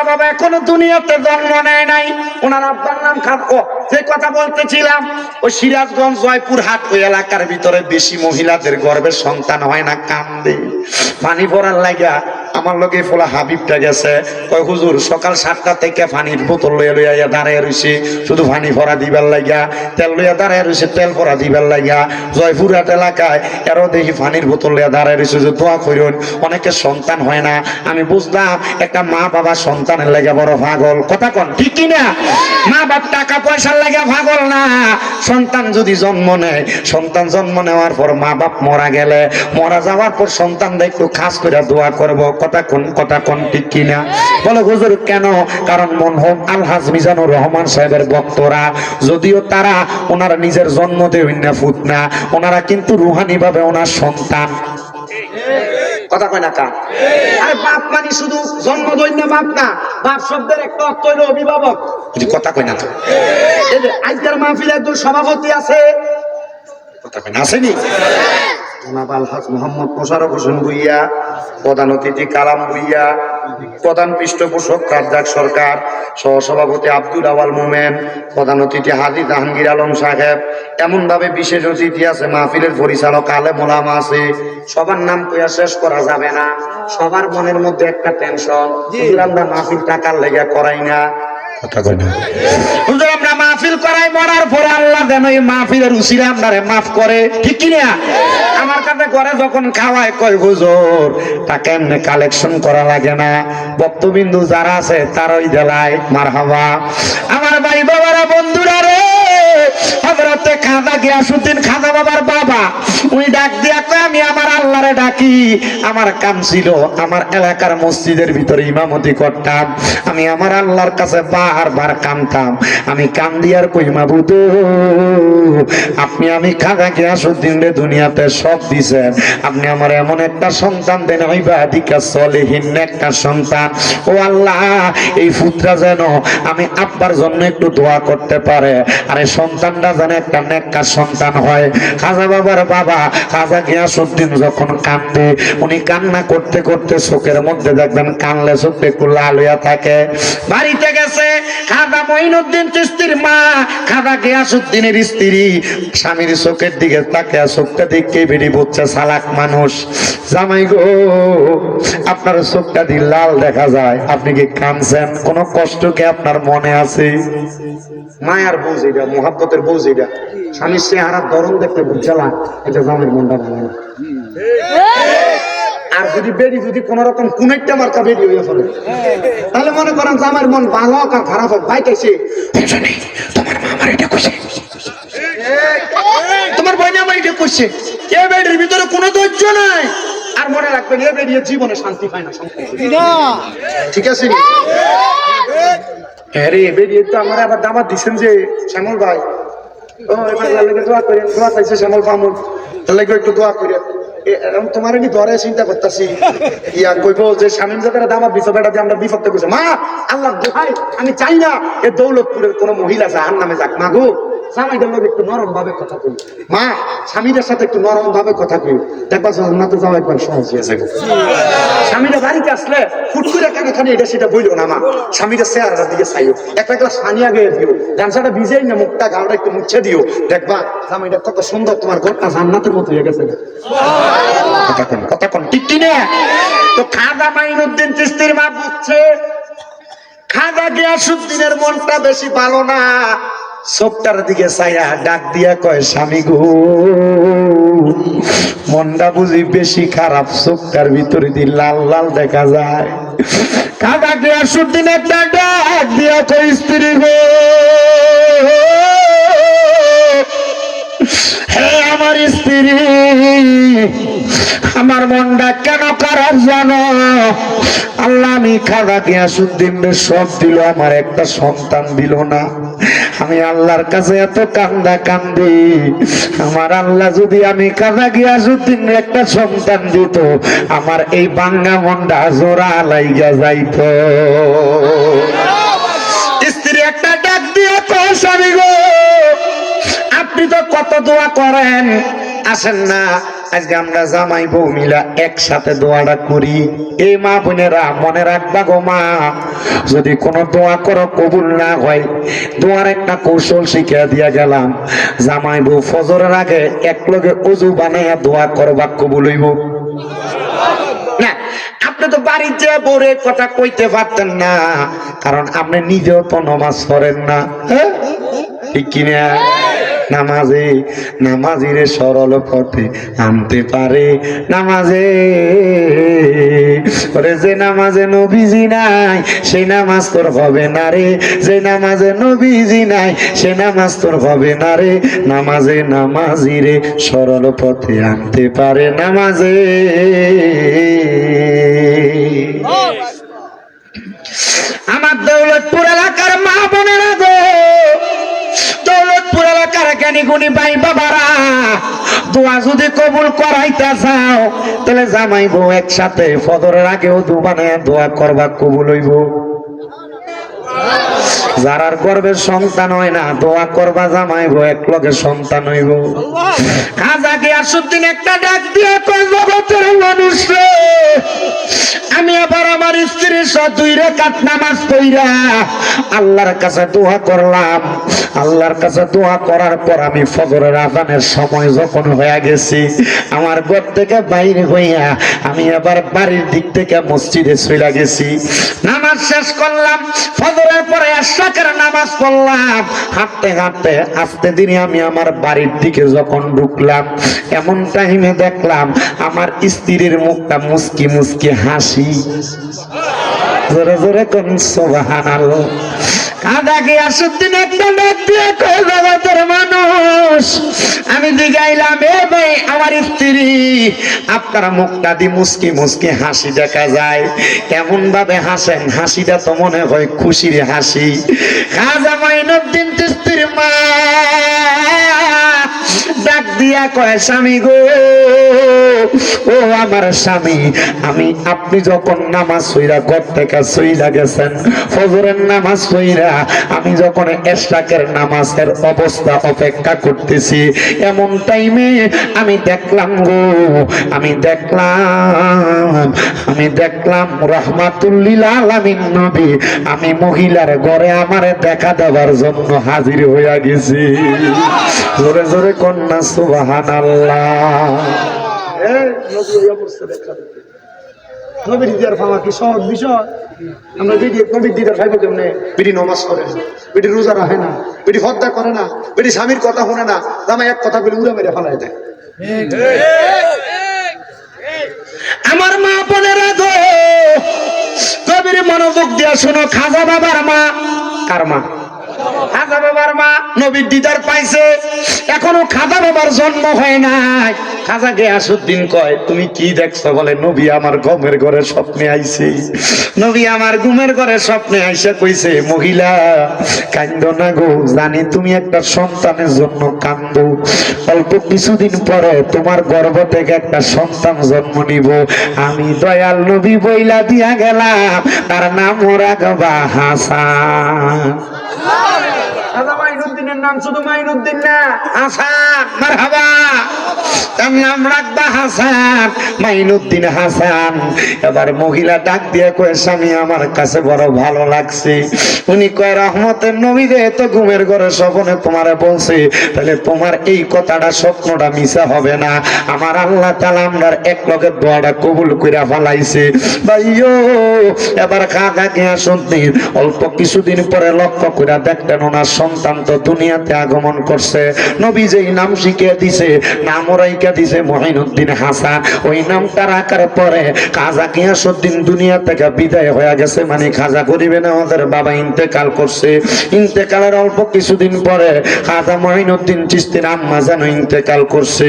মা বাবা এখনো দুনিয়াতে জন্ম নেয় নাই, ওনার আব্বার নাম খাদ্য। যে কথা বলতেছিলাম, ওই সিরাজগঞ্জ জয়পুরহাট ওই এলাকার ভিতরে বেশি মহিলাদের গর্ভে সন্তান হয় না, কান্দে পানি পড়ার লাগা। আমার লগে ফোলা হাবিবটা গেছে, কয় হুজুর সকাল 7টা থেকে পানির বোতল লইয়া লইয়া দাঁড়ায় রয়েছে, শুধু পানি ভরা দিবার লাগা, তেল লইয়া দাঁড়ায় রয়েছে তেল ভরা দিবার লাগা। জয়পুরহাট এলাকায় এরও দেখি পানির বোতল লইয়া দাঁড়ায় রয়েছে যে দোয়া করুন, অনেকের সন্তান হয় না। আমি বুঝলাম একটা মা বাবা সন্তানের লাগা বড় পাগল। কথা কন ঠিক কিনা? মা বাপ টাকা পয়সার লাগা পাগল না। সন্তান যদি জন্ম নেয়, সন্তান জন্ম নেওয়ার পর মা বাপ মারা গেলে, মারা যাওয়ার পর সন্তানরা একটু খাস করে দোয়া করবো। কথা কোন ঠিক কিনা? বলে হুজুর কেন? কারণ মনহম আলহাজ মিজানুর রহমান সাহেবের ভক্তরা, যদিও তারা ওনারা নিজের জন্ম দেবেন না ফুট না, ওনারা কিন্তু রুহানি ভাবে ওনার সন্তান। কথা কয় না কা? আরে বাপ মানে শুধু জন্ম দই না, বাপ না, বাপ শব্দের একটা অর্থ হলো অভিভাবক। কথা কয় না তো? এই যে আজকের মাহফিলে একজন সভাপতি আছে, কথা কয় না, আসেনি? জনাব আলহাজ মোহাম্মদ মোশাররফ হোসেন ভুইয়া, প্রধান অতিথি কালাম ভুইয়া, প্রধান পৃষ্ঠপোষক রাজ্জাক সরকার, সহসভাপতি আব্দুল আওয়াল মোমেন, প্রধান অতিথি হাজী জাহাঙ্গীর আলম সাহেব, এমন ভাবে বিশেষ অতিথি আছে, মাহফিলের পরিচালক আলেম ওলামা আছে। সবার নাম কইয়া শেষ করা যাবে না। সবার মনের মধ্যে একটা টেনশন, আমরা মাহফিল টাকার লেগে করাই না। আমরা মাহফিল করাই মরার পরে আল্লাহ যেন এই মাহফিলের উসিলা আপনারে মাফ করে, ঠিক কিনা? আমার কাছে ঘরে যখন খাওয়ায় কয় হুজুর টাকা এমনি কালেকশন করা লাগে না, বক্তবিন্দু যারা আছে তারাই দেলায়। মারহাবা। আমার ভাই বাবারা, বন্ধুরা রে, হযরতে খাজা গিয়াসউদ্দিন খাজা বাবার বাবা উনি ডাক দিয়া কয় আমি আমার আল্লাহরে ডাকি। আমার কাম ছিল আমার এলাকার মসজিদের ভিতরে ইমামতি করতাম, আমি আমার আল্লাহর কাছে বারবার কামতাম। আমি কাম দিয়ার কই মাবুদ, আপনি আমি খাজা গিয়াসউদ্দিন রে দুনিয়াতে সব দিছেন, আপনি আমার এমন একটা সন্তান দেন, ইবাদিকা সলিহিন, একটা সন্তান। ও আল্লাহ, এই পুত্রা যেন আমি আব্বার জন্য একটু দোয়া করতে পারে, আর এই সন্তানটা যেন একটা নেককার সন্তান হয়। খাজা বাবার বাবা খাজা গিয়াসউদ্দিন যখন কান্দে, উনি কান্না করতে করতে চোখের মধ্যে দেখবেন কানলে চোখে একটু লাল হইয়া থাকে। বাড়িতে গেছে খাজা মঈনুদ্দিন চিশতির মা, খাজা গিয়াসউদ্দিনের স্ত্রী, স্বামীর চোখের দিকে তাকিয়ে চোখটা দেখে বেরি বুঝছে চালাক মানুষ। জামাই গো, আপনার চোখটা দিয়ে লাল দেখা যায়, আপনি কি কাঁদছেন? কোন কষ্ট কি আপনার মনে আছে? মায়ার বোঝ এটা, মোহাব্বতের বোঝ এটা। স্বামীর চেহারার ধরন দেখতে বুঝছিলাম এটা জামাইয়ের মনটা ভালো না। আর যদি বেরি যদি কোন রকম কোন একটা মার্কা বেরি হয়ে পড়ে, তাহলে মনে করেন জামাইয়ের মন ভালো হোক আর খারাপ হোক, বাইতেছে তোমার মা আমার এটা কইছে, তোমার বোন আমার এটা কইছে, এ বেরির ভিতরে কোনো ধৈর্য নাই। আর মনে রাখবেন, এ বেরিয়ে জীবনে শান্তি পায় না, ঠিক আছে? আরে বেরিয়ে তো আমার আবার দাবাত দিচ্ছেন যে শ্যামল ভাই, ও এবার লাগে দোয়া করেন, দোয়া চাইছে শ্যামল পামুন, তাহলে একটু দোয়া করে তোমার কি ধরে চিন্তা করতেছি। ইয়া কইবো যে স্বামী যাদের দামাত দিচ্ছে বেটা দিয়ে আমরা বিপদে কইছে। মা আল্লাহ দোহাই, আমি চাই না এ দৌলতপুরের কোন মহিলা জাহান্নামে যাক। মা গো, স্বামীদের লোক একটু নরম ভাবে কথা কই, মা স্বামীদের সাথে একটু নরম ভাবে কথা কই, দেখবা জান্নাতে যাওয়া একবার সহজ হয়ে যাবে। স্বামীরা বাড়িতে আসলে ফুট করে কানে কানে এটা সেটা বইলো না, মা স্বামীদের চেহারার দিকে চাইও, একটা গ্লাস পানি আগে দিও, গামছাটা ভিজেই না, মুখটা গাওটা একটু মুছে দিও, দেখবা স্বামীটা কত সুন্দর, তোমার ঘরটা জান্নাতের মতো হয়ে গেছে। কথা কোন ঠিক কিনা? তো খাজা মাইনুদ্দিন চিশতির মা বুঝছে খাজা গিয়াসউদ্দিনের মনটা বেশি ভালো না। চোখটার দিকে চাইয়া ডাক দিয়া কয়, স্বামী গো, মনটা বুঝি বেশি খারাপ, চোখটার ভিতরে দিয়ে লাল লাল দেখা যায়। খাজা গিয়াসউদ্দিন একটা ডাক দিয়া কয়, স্ত্রী গো, হে আমার স্ত্রী, আমার মনটা কেন খারাপ জানো? আল্লাহ আমি খাজা গিয়াসউদ্দিন সব দিল, আমার একটা সন্তান দিল না। আমি আল্লাহর কাছে এত কান্দা কান্দি, আমার আল্লাহ যদি আমি খাজা গিয়াসউদ্দিন একটা সন্তান দিত, আমার এই বাঙ্গা মনটা জোড়া লাইগা যাইত। স্ত্রী একটা ডাক দিয়ে কয়, স্বামী গো, আপনি তো কত দোয়া করেন, আসেন না আজকে আমরা জামাই বউ মিলা একসাথে দোয়াটা করি। এই মা বোনেরা মনে রাখবা গো মা, যদি কোনো দোয়া করো কবুল না হয়, দোয়ার একটা কৌশল শিখিয়ে দিয়া গেলাম। জামাই বউ ফজরের আগে এক লগে ওযু বানাইয়া দোয়া করবা, কবুল হইব না? আপনি তো বাড়ির যে বউরে কথা কইতে পারতেন না, কারণ আপনি নিজেও তো নামাজ পড়েন না, হ্যাঁ ঠিক কিনা? নামাজে নামাজিরে সরল পথে আনতে পারে নামাজে। ওরে যে নামাজে নবীজি নাই সেই নামাজ তোর হবে না রে, যে নামাজে নবীজি নাই সে নামাজ তোর হবে না রে। নামাজে নামাজিরে সরল পথে আনতে পারে নামাজে। আমার দৌলতপুর এলাকার মা বোনেরা গো, দৌলতপুর এলাকার জ্ঞানী গুণী ভাই বাবারা, দোয়া যদি কবুল করাইতে চাও তাহলে জামাই বউ একসাথে ফজরের আগেও দু বানায় দোয়া করবা, কবুল হইব। যারার গর্ভের সন্তান হয় না দোয়া করবা জামাই বউ এক লগে সন্তান হইব। খাজা গিয়াসউদ্দিন একটা ডাক দিয়ে কয়, জগতের মানুষ রে, আমি আবার আমার স্ত্রীর সাথে 2 রাকাত নামাজ পড়া আল্লাহর কাছে দোয়া করলাম। আল্লাহর কাছে দোয়া করার পর আমি ফজরের আযানের সময় যখন হয়ে গেছি, আমার ঘর থেকে বাইরে হইয়া আমি আবার বাড়ির দিক থেকে মসজিদে চলে গেছি। নামাজ শেষ করলাম, ফজরের পরে এশরাকের নামাজ পড়লাম। হাঁটতে হাঁটতে আস্তে ধীরে আমি আমার বাড়ির দিকে যখন ঢুকলাম, এমন টাইমে দেখলাম আমার স্ত্রীর মুখটা মুস্কি মুস্কি হাসি। জোরে জোরে কোন সুবহানাল্লাহ। কাদা গিয়াসউদ্দিন একটা ডাক দিয়ে কয়, জগতের মানুষ, আমি জিগাইলাম এ ভাই আমার স্ত্রী আপনার মুখটা দি মুস্কি মুস্কি হাসি দেখা যায়, এমন ভাবে হাসেন হাসিটা তো মনে হয় খুশির হাসি। খাজা মাইনুদ্দিন চিশতির মা ডাক দিয়া কয়, স্বামী গো, ও আমার স্বামী, আপনি যখন নামাজ পড়া ঘর থেকে চইলা গেছেন, ফজরের নামাজ পড়া আমি যখন এশরাকের নামাজের অবস্থা অপেক্ষা করতেছি, এমন টাইমে আমি দেখলাম গো, আমি দেখলাম রাহমাতুল লিল আলামিন নবী আমি মহিলার ঘরে আমারে দেখা দেওয়ার জন্য হাজির হইয়া গেছি। জোরে জোরে কন্যা সুবহানাল্লাহ। নবীর দিদার পাওয়া কি সহজ বিষয়? আমরা নবীর দিদার পাইব কেমনে? বিড়ি নমাজ করে না, বিড়ি রোজা রাখে না, বিড়ি হত্যা করে না, বিড়ি স্বামীর কথা শুনে না, জামাই এক কথা বলে উড়ে মেরে ফেলায় দেয়। আমার মা বোনেরা গো, কবির মনোযোগ দিয়া শোনো, খাজা বাবার মা কার মা? খাজা বাবার মা নবীর দিদার পাইছে, এখনো খাজা বাবার জন্ম হয় নাই। খাজা গিয়াসউদ্দিন কয়, তুমি কি দেখছো? বলে, নবী আমার ঘুমের ঘরে স্বপ্নে আইছে। নবী আমার ঘুমের ঘরে স্বপ্নে আইসা কইছে, মহিলা কান্দো না গো, জানি তুমি একটা সন্তানের জন্য কান্দো, অল্প কিছুদিন পরে তোমার গর্ভ থেকে একটা সন্তান জন্ম নিব। আমি দয়াল নবী বইলা দিয়া গেলাম, তার নাম রাখবা হাসান। খাজা মাইনুদ্দিনের নাম শুধু মাইনুদ্দিন না, হাসান। মারহাবা, তার নাম রাখবা হাসান, মাইনুদ্দিন হাসান। এবার মহিলা ডাক দিয়ে কয়, স্বামী আমার কাছে বড় ভালো লাগছে। উনি কয়, রহমতের নবী যেহেতু ঘুমের ঘরে স্বপ্নে তোমারে বলছে, তাহলে তোমার এই কথাটা স্বপ্নটা মিছা হবে না। আমার আল্লাহ তাআলা আমরার এক লগে দোয়াটা কবুল কইরা ফলাইছে। ভাইও, এবার খাজা গিয়াসউদ্দিন অল্প কিছুদিন পরে লক্ষ্য কইরা দেখলেন ওনার সন্তান তো দুনিয়াতে আগমন করছে। নবী যেই নাম শিখিয়ে দিছে, নাম রাইখা দিছে মুঈনুদ্দিন হাসান। ওই নামটা রাখার পরে খাজা গিয়াসউদ্দিন দুনিয়া থেকে বিদায় হয়ে গেছে, মানে খাজা গরিবে আমাদের বাবা ইন্তেকাল করছে। ইন্তেকালের অল্প কিছুদিন পরে খাজা মুঈনুদ্দিন চিশতির আম্মা জান ইন্তেকাল করছে।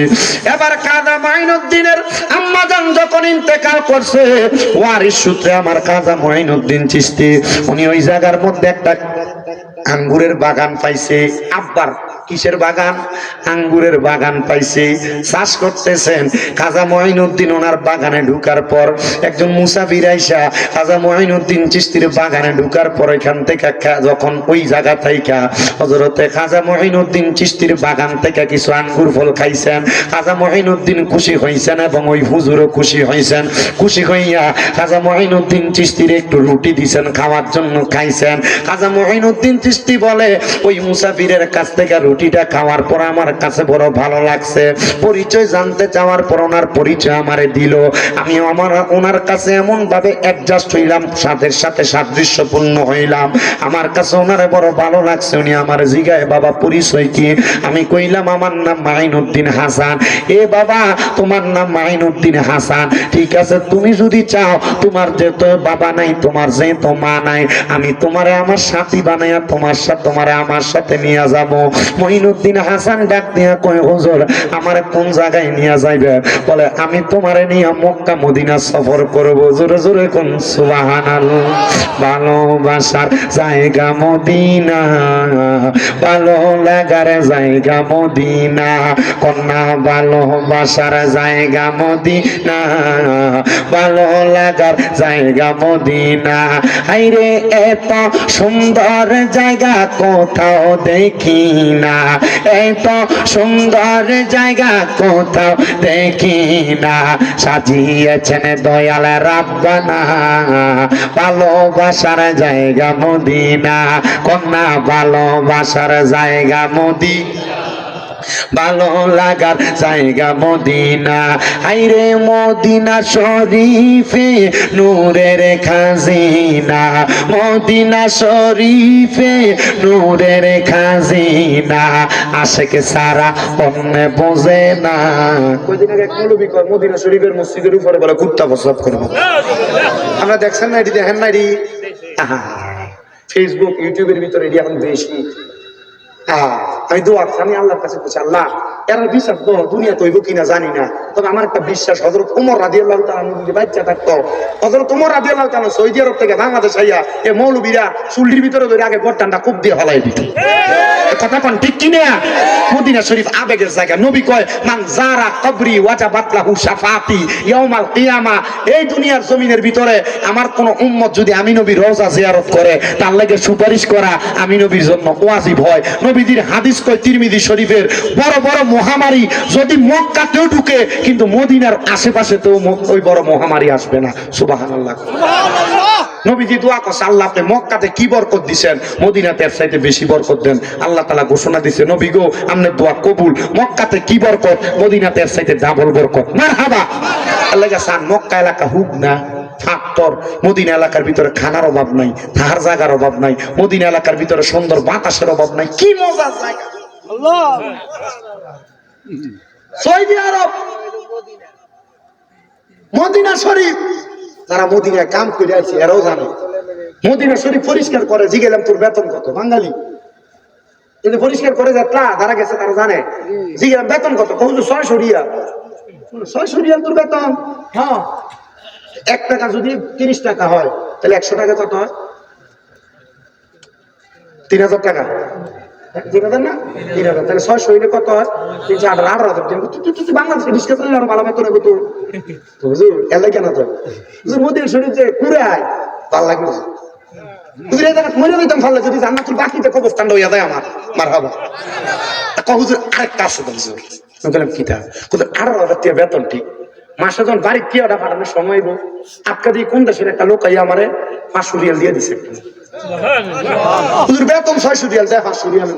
এবার খাজা মুঈনুদ্দিনের আম্মা জান যখন ইন্তেকাল করছে, ওয়ারিশ সূত্রে আমার খাজা মুঈনুদ্দিন চিশতি উনি ওই জায়গার মধ্যে একটা আঙ্গুরের বাগান পাইছে। আব্বার কিসের বাগান? আঙ্গুরের বাগান পাইছে, চাষ করতেছেন। খাজা মঈনুদ্দিন ওনার বাগানে ঢুকার পর একজন মুসাফির আইসা খাজা মঈনুদ্দিন চিশতির বাগানে ঢুকার পর এখান থেকে যখন ওই জায়গা থেকে হযরতে খাজা মঈনুদ্দিন চিশতির বাগান থেকে কিছু আঙ্গুর ফল খাইছেন, খাজা মঈনুদ্দিন খুশি হইছেন এবং ওই হুজুরও খুশি হইছেন। খুশি হইয়া খাজা মঈনুদ্দিন চিশতির একটু রুটি দিছেন খাওয়ার জন্য, খাইছেন। খাজা মঈনুদ্দিন চিশতি বলে ওই মুসাফিরের কাছ থেকে রুটিটা খাওয়ার পর আমার কাছে বড় ভালো লাগছে। পরিচয় জানতে চাওয়ার পর ওনার পরিচয় আমারে দিল। আমি ওনার কাছে এমন ভাবে অ্যাডজাস্ট হইলাম, সাথের সাথে সাদৃশ্যপূর্ণ হইলাম। আমার কাছে ওনারে বড় ভালো লাগছে। উনি আমার জিগায় বাবা পরিচয় কি? আমি কইলাম আমার নাম মাইনুদ্দিন হাসান। এ বাবা তোমার নাম মাইনুদ্দিন হাসান, ঠিক আছে, তুমি যদি চাও তোমার যেহেতু বাবা নাই, তোমার যেহেতু মা নাই, আমি তোমারে আমার সাথী বানাইয়া তোমারে আমার সাথে নিয়ে যাব। মঈনুদ্দিন হাসান ডাক দিয়া কয় হুজুর আমারে কোন জায়গায় নিয়ে যাইবে? বলে আমি তোমারে নিয়ে মক্কা মদিনা সফর করব। জোরে জোরে কোন সুবহানাল্লাহ। ভালোবাসার জায়গা মদিনা, ভালো লাগার জায়গা মদিনা, কন্যা ভালোবাসার জায়গা মদিনা, ভালো লাগার জায়গা মদিনা। হাইরে এত সুন্দর জায়গা কোথাও দেখি না, এত সুন্দর জায়গা কোথাও দেখি না, সাজিয়েছেন দয়াল রাব্বানা ভালোবাসার জায়গা মদিনা, কন্যা ভালোবাসার জায়গা মদিনা, ভালো লাগার জায়গা মদিনা। আইরে মদিনা শরীফে নূরের খাজিনা, মদিনা শরীফে নূরের খাজিনা, আশেক সারা অন্য বোঝে না। কয়দিন আগে এক মৌলবী কয় মদিনা শরীফের মসজিদের উপরে বলে কুত্তা প্রস্রাব করবে। আমরা দেখছেন না, এটি দেখেন না, এটি ফেসবুক ইউটিউবের ভিতরে এটি এখন বেশি। আমি দোয়া আমি আল্লাহর কাছে বলছি, আল্লাহ এর বিশ্বাস দুনিয়া তৈব কিনা জানি না, তবে আমার একটা বিশ্বাস হযরত ওমর রাদিয়াল্লাহু তাআলা যদি বাচ্চা থাকতো, হযরত ওমর রাদিয়াল্লাহু তাআলা সৌদি আরব থেকে বাংলাদেশ আইয়া এ মৌলবীরা চুল্লির ভিতরে ধরে আগে গর্দানটা খুব দিয়ে হলাই দিত। কথা কোন ঠিক কিনা? মদিনা শরীফ আবেগের জায়গা। নবী কয় মান যারা কবরি ওয়াজাবাত লাহু শাফাআতি ইয়াউমাল কিয়ামা। এই দুনিয়ার জমিনের ভিতরে আমার কোন উম্মত যদি আমি নবীর রওজা জিয়ারত করে, তার লাগি সুপারিশ করা আমি নবীর জন্য ওয়াজিব হয়। নবীজির হাদিস কয় তিরমিজি শরীফের, বড় বড় মহামারী যদি মক্কাতেও ঢুকে কিন্তু মদিনার আশেপাশেতেও ওই বড় মহামারী আসবে না। সুবহানাল্লাহ, সুবহানাল্লাহ। নবীজি দোয়া করছে আল্লাহ আপনি মক্কাতে কি বরকত দিবেন, মদিনাতে এর চাইতে বেশি বরকত দেন। আল্লাহ তাআলা ঘোষণা দিয়েছে নবী গো আপনার দোয়া কবুল, মক্কাতে কি বরকত, মদিনাতে এর চাইতে ডাবল বরকত। মারহাবা। আল্লাহ জান মক্কা এলাকা হুক না ফাক্তর, মদিনা এলাকার ভিতরে খানার অভাব নাই, থাকার জায়গার অভাব নাই, মদিনা এলাকার ভিতরে সুন্দর বাতাসের অভাব নাই। কি মজার জায়গা আল্লাহ। সৌদি আরব মদিনা শরীফ, যারা মদিনায় কাম করে আছে এরাও জানে মদিনা শরীফ পরিষ্কার করে। জিগেলাম তোর বেতন কত? বাঙালি কিন্তু পরিষ্কার করে যাত্রা যারা গেছে তারা জানে। জিগেলাম বেতন কত? 600 রিয়াল। 600 রিয়াল তোর বেতন? হ্যাঁ। 1 টাকা যদি 30 টাকা হয় তাহলে 100 টাকা কত হয়? 3000 টাকা। 3000 না? 3000 তাহলে 600 হইলে কত হয়? 318,000। তুই বাংলাদেশে রিস্কা চালালে আরো ভালো বেতন হবে তো। হুজুর এলাই কেন তো হুজুর মদিনা শরীফ যে ঘুরে আয় ভালো লাগে হুজুর। এই জায়গা মরে দিতাম ভালো যদি জান্নাতুল বাকিতে কবরস্থানটা হইয়া যায় আমার। মারহাবা। হুজুর আরেকটা আছে হুজুর। আমি বললাম কিটা? হুজুর 18,000 টাকা বেতন ঠিক, মাসে যখন বাড়ির টিয়াটা পাঠানোর সময় আটকা দিয়ে কোন দেশের একটা লোক আইয়া আমারে 500 রিয়াল দিয়ে দিছে। হুজুর বেতন 600 রিয়াল দেয়, 500 রিয়াল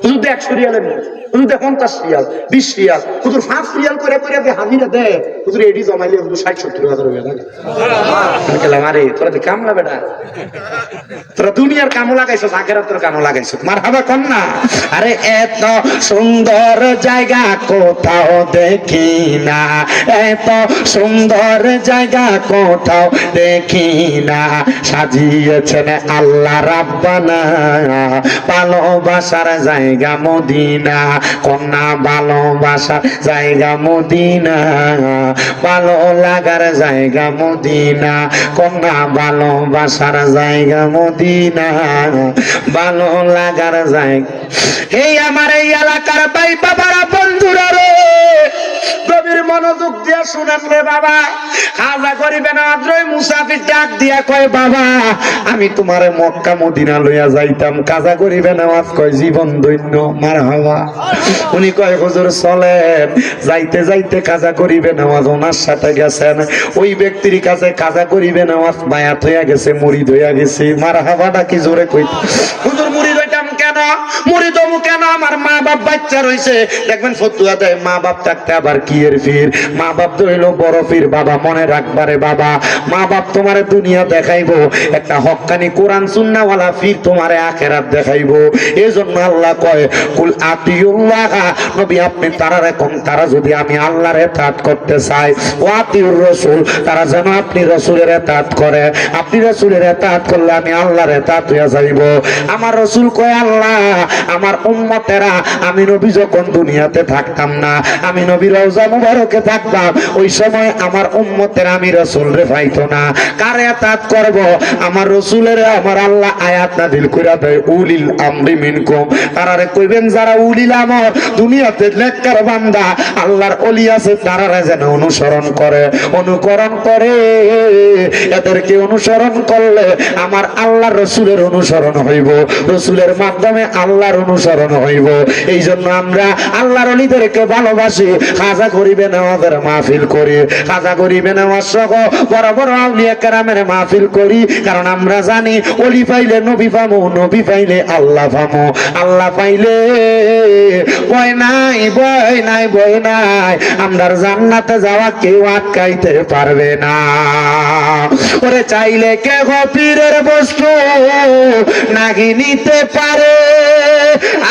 হুজুর দেয়, 100 রিয়ালের নোট হুজুর দেয়, 50 রিয়াল 20 রিয়াল হুজুর 5 রিয়াল করে করে দিয়ে হাজিরা দেয় হুজুর। এডি জমাইলে হুজুর 60-70 হাজার হয়ে যায়। আমি বললাম আরে তোরা তো কামলা বেটা, তোরা দুনিয়ার কামও লাগাইছো, আখিরাতের কামও লাগাইছো। মারহাবা কোন না? আরে এত সুন্দর জায়গা কোথাও দেখি না, এত সুন্দর জায়গা কোথাও দেখি না, সাজিয়েছেন আল্লাহ রাব্বানা ভালোবাসার জায়গা জায়গা মদিনা, কন্যা ভালোবাসার জায়গা মদিনা, ভালো লাগার জায়গা মদিনা, কন্যা ভালোবাসার জায়গা মদিনা, ভালো লাগার জায়গা। এই আমার এই এলাকার ভাই বাবারা বন্ধুরা রে, গভীর মনোযোগ দিয়ে শুনেন রে বাবা। খাজা করিবে না আদ্রই মুসাফির ডাক দিয়া কয় বাবা আমি তোমারে মক্কা মদিনা লইয়া যাইতাম। কাজা করিবে না আজ কয় জীবন ধন্য। মারহাবা। উনি কয় হুজুর চলেন। যাইতে যাইতে কাজা করিবে না আজ ওনার সাথে গেছেন। ওই ব্যক্তির কাছে কাজা করিবে না আজ বায়াত হইয়া গেছে, মুরিদ হইয়া গেছে। মারহাবাটা কি জোরে কইতে। হুজুর মুরিদ হইতাম কেন, মুরিদ হমু কেন? আমার মা বাপ বাচ্চা রইছে। দেখবেন ফতুয়া দেয় মা বাপ থাকতে আবার কি এর ফির। মা বাপ তো হইলো বড় ফির। বাবা মনে রাখবারে বাবা, মা বাপ তোমারে দুনিয়া দেখাইবো, একটা হক্কানি কোরআন সুন্নাহওয়ালা ফির তোমারে আখিরাত দেখাইবো। এজন্য আল্লাহ কয় কুল আতিউল্লাহ, নবী আপনি তারা রাখুন, তারা যদি আমি আল্লাহর ইতাআত করতে চাই, ওয়া আতিউর রাসূল, তারা যেন আপনি রাসূলের ইতাআত করে। আপনি রাসূলের ইতাআত করলে আমি আল্লাহর ইতাআত হইয়া যাইব। আমার রাসূল কয় আল্লাহ আমার উম্মতেরা, আমি নবী যখন দুনিয়াতে থাকতাম না, আমি নবী রওজা মুবারকে থাকতাম, ওই সময় আমার উম্মতেরা আমি রাসূল রে পাইতো না। কার ইতাআত করব? আমার রাসূলের আমার আল্লাহ আয়াত নাযিল কইরা দেয় উলিল আমরি মিনকুম। তারারে কইবেন যারা উলিল আমর, দুনিয়াতে নেককার বান্দা আল্লাহর ওলি আছে, তারারে যেন অনুসরণ করে, অনুকরণ করে। এদেরকে অনুসরণ করলে আমার আল্লাহর রাসূলের অনুসরণ হইব, রাসূলের মাধ্যমে আল্লাহর অনুসরণ হইব। এই জন্য আমরা আল্লাহর ওলিদেরকে ভালোবাসি। খাজা করিবে নামাজের মাহফিল করি, খাজা করিবে নামাজ সহ বড় বড় আউলিয়া কেরামের মাহফিল করি। কারণ আমরা জানি ওলি পাইলে নবী পামু, নবী পাইলে আল্লাহ পামু, আল্লাহ পাইলে ভয় নাই, ভয় নাই, ভয় নাই। আমরার জান্নাতে যাওয়া কেউ আটকাইতে পারবে না। ওরে চাইলে কে পীরের বস্তু নাগি নিতে পারে,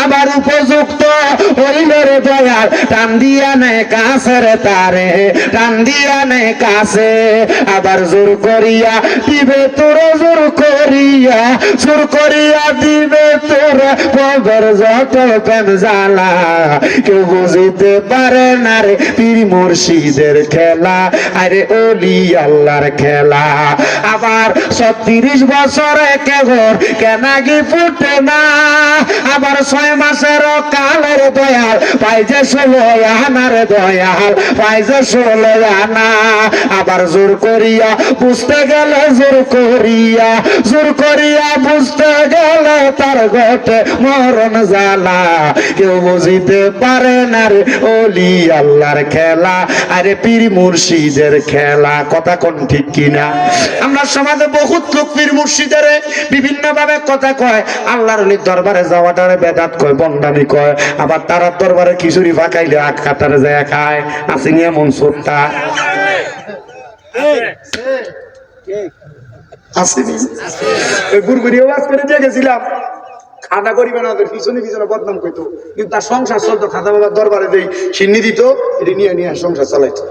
আবার উপযুক্ত হইলে রে দয়াল টান দিয়া নেয় কাছের তারে, টান দিয়া নেয় কাছে। আবার জোর করিয়া দিবে তোর, জোর করিয়া, জোর করিয়া দিবে তোর পবের যত প্রেম জ্বালা। কেউ বুঝিতে পারে না রে পীর মুর্শিদের খেলা, আরে ওলি আল্লাহর খেলা। আবার 36 বছরে কেবল কেনাগি ফুটে না, আবার 6 মাসের কালের দয়াল পাইছে 16 আনার দয়াল পাইছে 16 আনা। আবার জোর করিয়া বুঝতে গেলে, জোর করিয়া, জোর করিয়া বুঝতে গেলে তার ঘটে মরণ জ্বালা। কেউ বুঝিতে পারে না রে ওলি আল্লাহর খেলা, আরে পীর মুর্শিদের খেলা। কথা কোন ঠিক কিনা? আমরা সমাজে বহুত লোক পীর মুর্শিদের বিভিন্ন ভাবে কথা কয়। আল্লাহর ওলির দরবারে যাওয়াটারে বেদাত কয়, বন্দামি কয়। আবার তারার দরবারে খিচুড়ি ফাঁকাইলে আখ কাতারে যায় খায়। আসেনি এমন সোটটা? আসেনি? ওই গুড়গুড়ি ওয়াজ করে দিয়ে গেছিলাম, খানা করিবে না, পিছনে পিছনে বদনাম করতো, কিন্তু তার সংসার চলতো। খাজা বাবার দরবারে যেই সিন্নি দিত, এটি নিয়ে নিয়ে সংসার চালাইতো।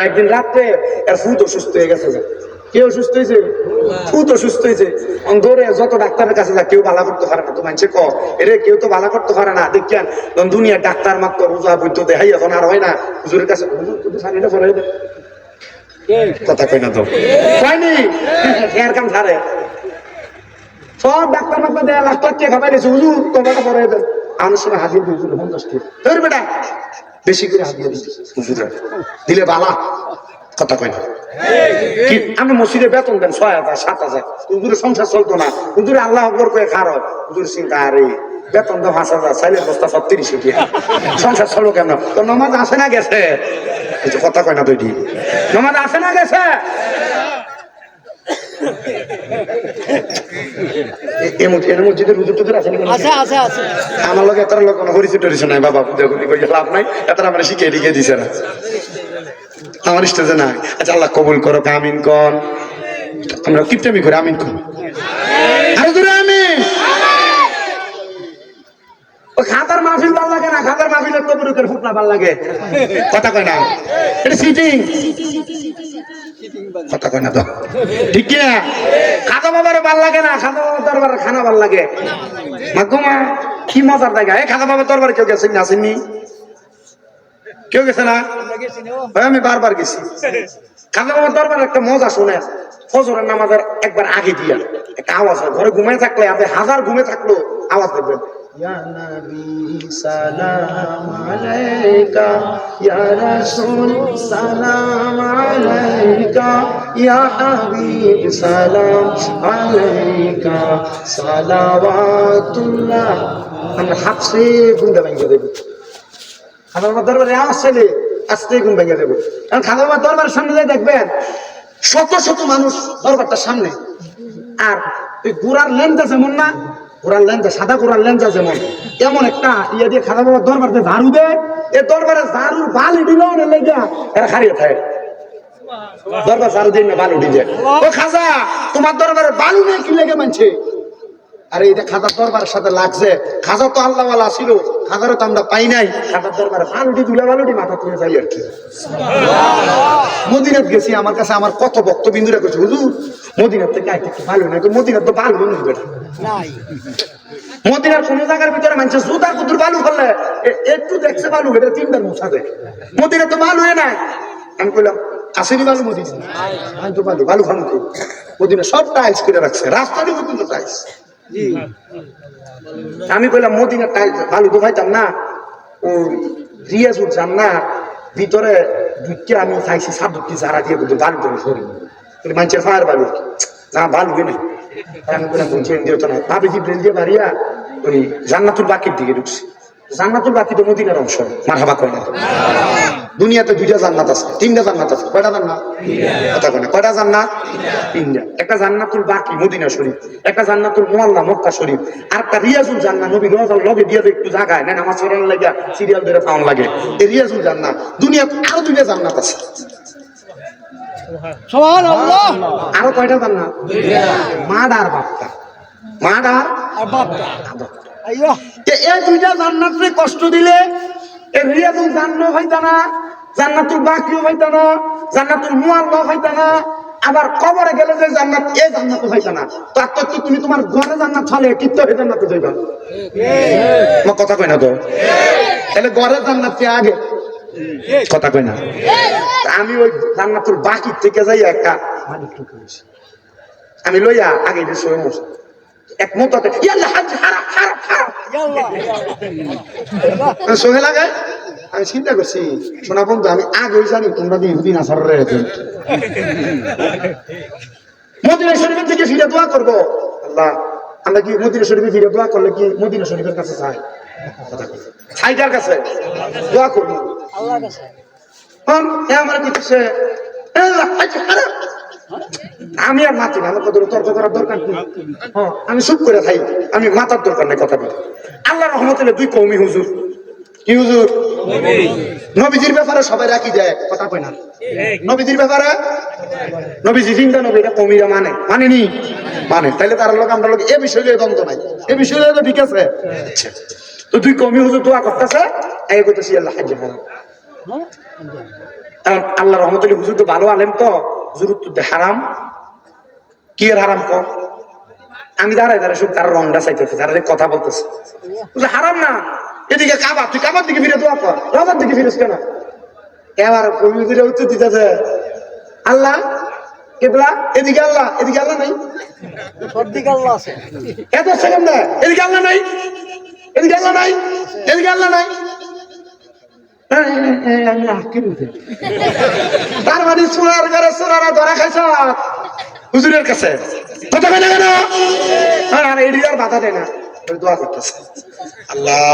একদিন রাত্রে এর ফুট অসুস্থ হয়ে গেছে। কেউ সুস্থ হয়েছে, ফুট অসুস্থ হয়েছে। দৌড়ে যত ডাক্তারের কাছে যা, কেউ ভালো করতে পারে না। তো মানছে এরে কেউ তো ভালো করতে পারে না। দেখেন দুনিয়ার ডাক্তার মাত্র রোজা বৈদ্য দেখাই, এখন আর হয় না। হুজুরের কাছে কথা কই না তো হয়নি, এর কাম ছাড়ে। সব ডাক্তার মাত্র দেয়া লাখ লাখ টাকা খাবাই দিয়েছে। হুজুর তোমাকে পরে আমার সময় হাজির দিয়েছিল 50 টাকা। ধর বেটা বেশি করে হাজির দিয়েছে দিলে বালা। কথা কই না? আমি মসজিদে বেতন দেন 6,000 7,000। হুজুরের সংসার চলতো না। হুজুরে আল্লাহ আকবার করে খারো। হুজুর চিন্তা, আরে বেতন দাও 5,000, চাইলের বস্তা 36 টাকা, সংসার চলো কেন? তো নামাজ আসে না গেছে? কথা কয় না তো, এটি নামাজ আসে না গেছে? আমার লোক এত লোক পরিচয় টরিচয় নাই বাবা, লাভ নাই। এত আমার শিখে লিখে দিছে না আমার স্টেজে নাই। আচ্ছা আল্লাহ কবুল করো, আমিন কন। আমরা কিপটামি করে আমিন কন, আরো জোরে আমিন। খাতার মাহফিল ভাল লাগে না, খাতার মাহফিলের তবরুকের ফুটনা ভাল লাগে। কথা কয় না, এটা সিটিং। কথা কয় না তো ঠিক কি না? খাতা বাবার ভাল লাগে না, খাতা বাবার দরবারে খানা ভাল লাগে। মাগুমা কি মজার জায়গা। এই খাজা বাবার দরবারে কেউ গেছেন না? আসেননি? কেউ গেছে না? আমি বারবার গেছি। খাজা বাবার দরবারে একটা মজা শুনে, ফজরের নামাজের একবার আগে দিয়া একটা আওয়াজ হয়। ঘরে ঘুমিয়ে থাকলে, আপনি হাজার ঘুমে থাকলো আওয়াজ দেখবেন, ইয়া নবী সালাম আলাইকা, ইয়া রাসূল সালাম আলাইকা, ইয়া হাবিব সালাম আলাইকা, সালাওয়াতুল্লাহ। আমরা হাফসে গুন্ডা ভেঙে দেব। খাজা বাবার দরবারে আওয়াজ ছেলে আস্তে গুণ ভেঙে দেবো। কারণ খাজা বাবার দরবারের সামনে যাই দেখবেন শত শত মানুষ দরবারটার সামনে। আর ওই ঘোড়ার লেনটা যেমন না, ঘোড়ার লেনটা সাদা ঘোড়ার লেনটা যেমন, এমন একটা ইয়ে দিয়ে খাজা বাবার দরবারে ঝাড়ু দেয়। এ দরবারে ঝাড়ুর বালি দিল লেগা এরা হারিয়ে থাকে। দরবার ঝাড়ু দিয়ে না বালু দিয়ে, ও খাজা তোমার দরবারে বালু নেই কি লেগে মানছে? আরে এটা খাজার দরবারের সাথে লাগছে। খাজা তো আল্লাহওয়ালা ছিল, খাজারও তো আমরা পাই নাই। খাজার দরবারে বালুটি দুলা বালুটি মাথা তুলে যাই আর কি। মদিনাত গেছি, আমার কাছে আমার কত ভক্তবিন্দুরা করছে, হুজুর মদিনার থেকে আইতে একটু ভালো নাই। মদিনার তো বালু নেই, মদিনার কোন জায়গার ভিতরে মানছে জুতার কুতুর বালু করলে একটু দেখছে বালু, এটা তিনবার মোছা দেয়। মদিনা তো বালু নাই। আমি বললাম আসেনি বালু মদিনা? আমি তো বালু বালু খান মদিনা সব টাইলস করে রাখছে, রাস্তারই পর্যন্ত টাইলস। আমি বললাম মদিনার টাইলস বালু তো খাইতাম না। ও রিয়াজুর যান না ভিতরে ঢুকে আমি চাইছি সাবুকটি যারা দিয়ে বলতো বালু করে সরি মানুষের ফায়ার বালু না বালু না। আমি বললাম ট্রেন দিয়ে তো না, ভাবি কি ট্রেন দিয়ে বাড়িয়া ওই জান্নাতুল বাকির দিকে ঢুকছি। জান্নাতুল বাকি তো মদিনার অংশ, মারহাবা করে না। দুনিয়াতে দুইটা জান্নাত আছে, তিনটা জান্নাত আছে। কয়টা জান্নাত? কথা কয় না। কয়টা জান্নাত? তিনটা। একটা জান্নাতুল বাকি মদিনা শরীফ, একটা জান্নাতুল মুআল্লা মক্কা শরীফ, আর একটা রিয়াজুল জান্নাত নবী রওজার লগে দিয়ে একটু জায়গায় না নামাজ পড়ার লাগে সিরিয়াল ধরে পাওয়ার লাগে, এই রিয়াজুল জান্নাত। দুনিয়াতে আরো দুইটা জান্নাত আছে। সুবহানাল্লাহ। আরো কয়টা জান্নাত? মাড আর বাপটা, মাড আর বাপটা। এই দুইটা জান্নাতরে কষ্ট দিলে এই রিয়াজুল জান্নাত হইতা না, জান্নাতুল বাকিও হইতা না, জান্নাতুল মুআল্লা হইতা না। আবার কবরে গেলে যে জান্নাত, এই জান্নাত হইতা না। তার তো তুমি তোমার ঘরে জান্নাত ছলে কিত্ত এই জান্নাতে যাইবা। ঠিক কথা কই না তো? তাহলে ঘরে জান্নাত কি আগে? কথা কই না। আমি ওই জান্নাতুল বাকির থেকে যাই একটা মালিক টুকু আমি লইয়া আগে যে সই মশ এক মতাতে ইয়াল্লা হাজ হারাম হারাম হারাম ইয়াল্লাহ সহে লাগায়। আমি চিন্তা করছি শোনা বন্ধু, আমি আগে জানি তোমরা ইহুদি নাসাররা আছেন। মদিনা শরীফের থেকে ফিরে দোয়া করবো, আল্লাহ আমরা কি মদিনা শরীফে ফিরে দোয়া করলে কি মদিনা শরীফের কাছে চাই? ছাইটার কাছে দোয়া করবো আল্লাহর কাছে। আমার কিছু আমি আর মাতি না, আমার কত তর্ক করার দরকার নেই। আমি চুপ করে খাই, আমি মাতার দরকার নেই কথা বলি। আল্লাহ রহমতুল্লাহ দুই কওমি হুজুর। কি হুজুর? নবীজির ব্যাপারে সবাই রাখি যায়, কথা কয় না। নবীজির ব্যাপারে নবীজি জিন্দা নবী, এটা কওমিরা মানে মানেনি মানে, তাইলে তার লোক আমরা লোক এ বিষয়ে দ্বন্দ্ব নাই, এ বিষয়ে তো ঠিক আছে। তো দুই কওমি হুজুর দোয়া করতেছে, এই কইতেছি আল্লাহ হাজ্জে হারাম। আল্লাহ রহমতুল্লাহ হুজুর তো ভালো আলেম, তো হুজুর তো হারাম কি এর হারাম কম। আমি দাঁড়ায় দাঁড়ায় সব তার রংটা চাইতেছে, তারা কথা বলতেছে হারাম না। এদিকে কাবা, তুই কাবার দিকে ফিরে দোয়া কর, রাজার দিকে ফিরিস কেন? এবার কবিরা উত্তর দিতেছে আল্লাহ কেবলা, এদিকে আল্লাহ, এদিকে আল্লাহ নাই, সব দিকে আল্লাহ আছে। এত সেকেন্ড না, এদিকে আল্লাহ নাই, এদিকে আল্লাহ নাই, এদিকে আল্লাহ নাই। তার মানে সোনার ঘরে সোনারা ধরা খাইছ হুজুরের কাছে, কথা কেন কেন? আর এদিকে বাধা দেয় না, দোয়া করতেছে আল্লাহ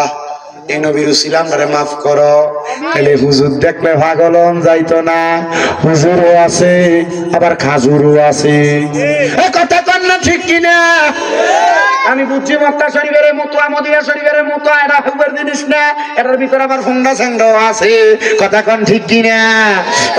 এই নবীর উসিলাম ধরে মাফ করো। তাহলে হুজুর দেখলে পাগলন যাইতো না, হুজুরও আছে আবার খাজুরও আছে, কথা কন না ঠিক কিনা? আমি বুঝছি মক্কা শরীফের মতো মদিনা শরীফের মতো এটা হুবের জিনিস না, এটার ভিতরে আবার হুন্ডা স্যাঙ্গাও আছে, কথা কন ঠিক কিনা?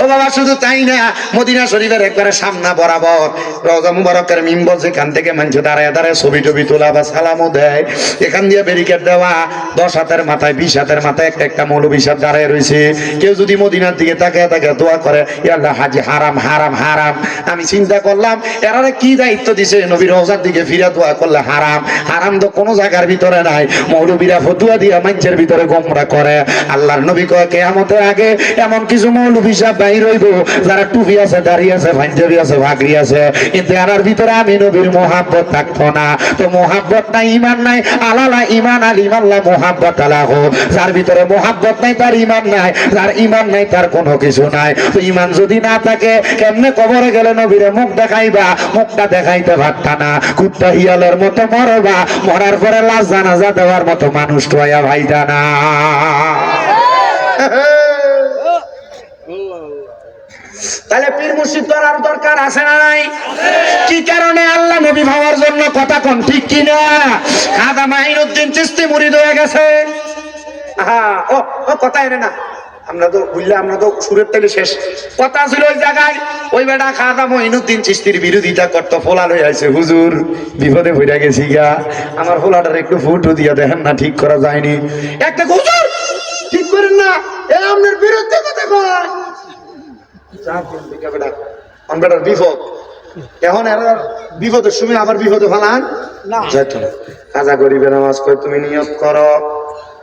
ও বাবা শুধু তাই না, মদিনা শরীফের একবারে সামনা বরাবর রওজা মুবারকের মিম্বর, যেখান থেকে মানুষ দাঁড়ায় দাঁড়ায় ছবি টবি তোলা বা সালামও দেয়, এখান দিয়ে ব্যারিকেড দেওয়া, 10 হাতের মাথায় 20 হাতের মাথায় একটা একটা মৌলবী সাহেব দাঁড়ায় রয়েছে। কেউ যদি মদিনার দিকে তাকায় তাকায় দোয়া করে ইয়া আল্লাহ হাজি হারাম হারাম হারাম। আমি চিন্তা করলাম এরারে কি দায়িত্ব দিছে, নবীর রওজার দিকে ফিরে দোয়া করলে হারাম, হারাম। হারাম তো কোনো জায়গার ভিতরে নাই। মৌলবীরা ফতুয়া দিয়া মানুষের ভিতরে গোমরা করে। আল্লাহর নবী কয় কিয়ামতের আগে এমন কিছু মৌলবী সাহেব বাইর হইব, যারা টুপি আছে, দাড়ি আছে, পাঞ্জাবি আছে, ভাগরি আছে, কিন্তু এর ভিতরে আমি নবীর মোহাব্বত থাকতো না। তো মোহাব্বত নাই, ইমান নাই। আলালা ইমান আল ইমাল্লাহ মোহাব্বত আলাহ। যার ভিতরে মোহাব্বত নাই তার ইমান নাই, যার ইমান নাই তার কোনো কিছু নাই। তো ইমান যদি না থাকে কেমনে কবরে গেলে নবীরে মুখ দেখাইবা? মুখটা দেখাইতে পারতা না। কুত্তা হিয়ালের মতো মরবা, মরার পরে লাশ জানাজা দেওয়ার মতো মানুষ তো ভাইটা না। তাহলে পীর মুর্শিদ করার দরকার আছে না নাই? কি কারণে? আল্লাহ নবী ভাবার জন্য। কথা কোন ঠিক কিনা? খাজা মাইনুদ্দিন চিশতি মুরিদ হয়ে গেছে। ও কথা এনে না, আমরা তো বুঝলে, আমরা তো সুরের তেলে শেষ কথা ছিল ওই জায়গায়। ওই বেটা খাজা মাইনুদ্দিন চিশতির বিরোধিতা করতো। ফোলা লই আইছে, হুজুর বিপদে পড়ে গেছি গা, আমার ফোলাটার একটু ফুটো দিয়া দেখেন না, ঠিক করা যায়নি। একটা হুজুর ঠিক করেন না, এ আপনার বিরুদ্ধে কথা কয়। বিপদ এখন বিপদের সময় আবার বিপদে ফেলান না। কাজা গরিবে নামাজ কই তুমি নিয়ত করো,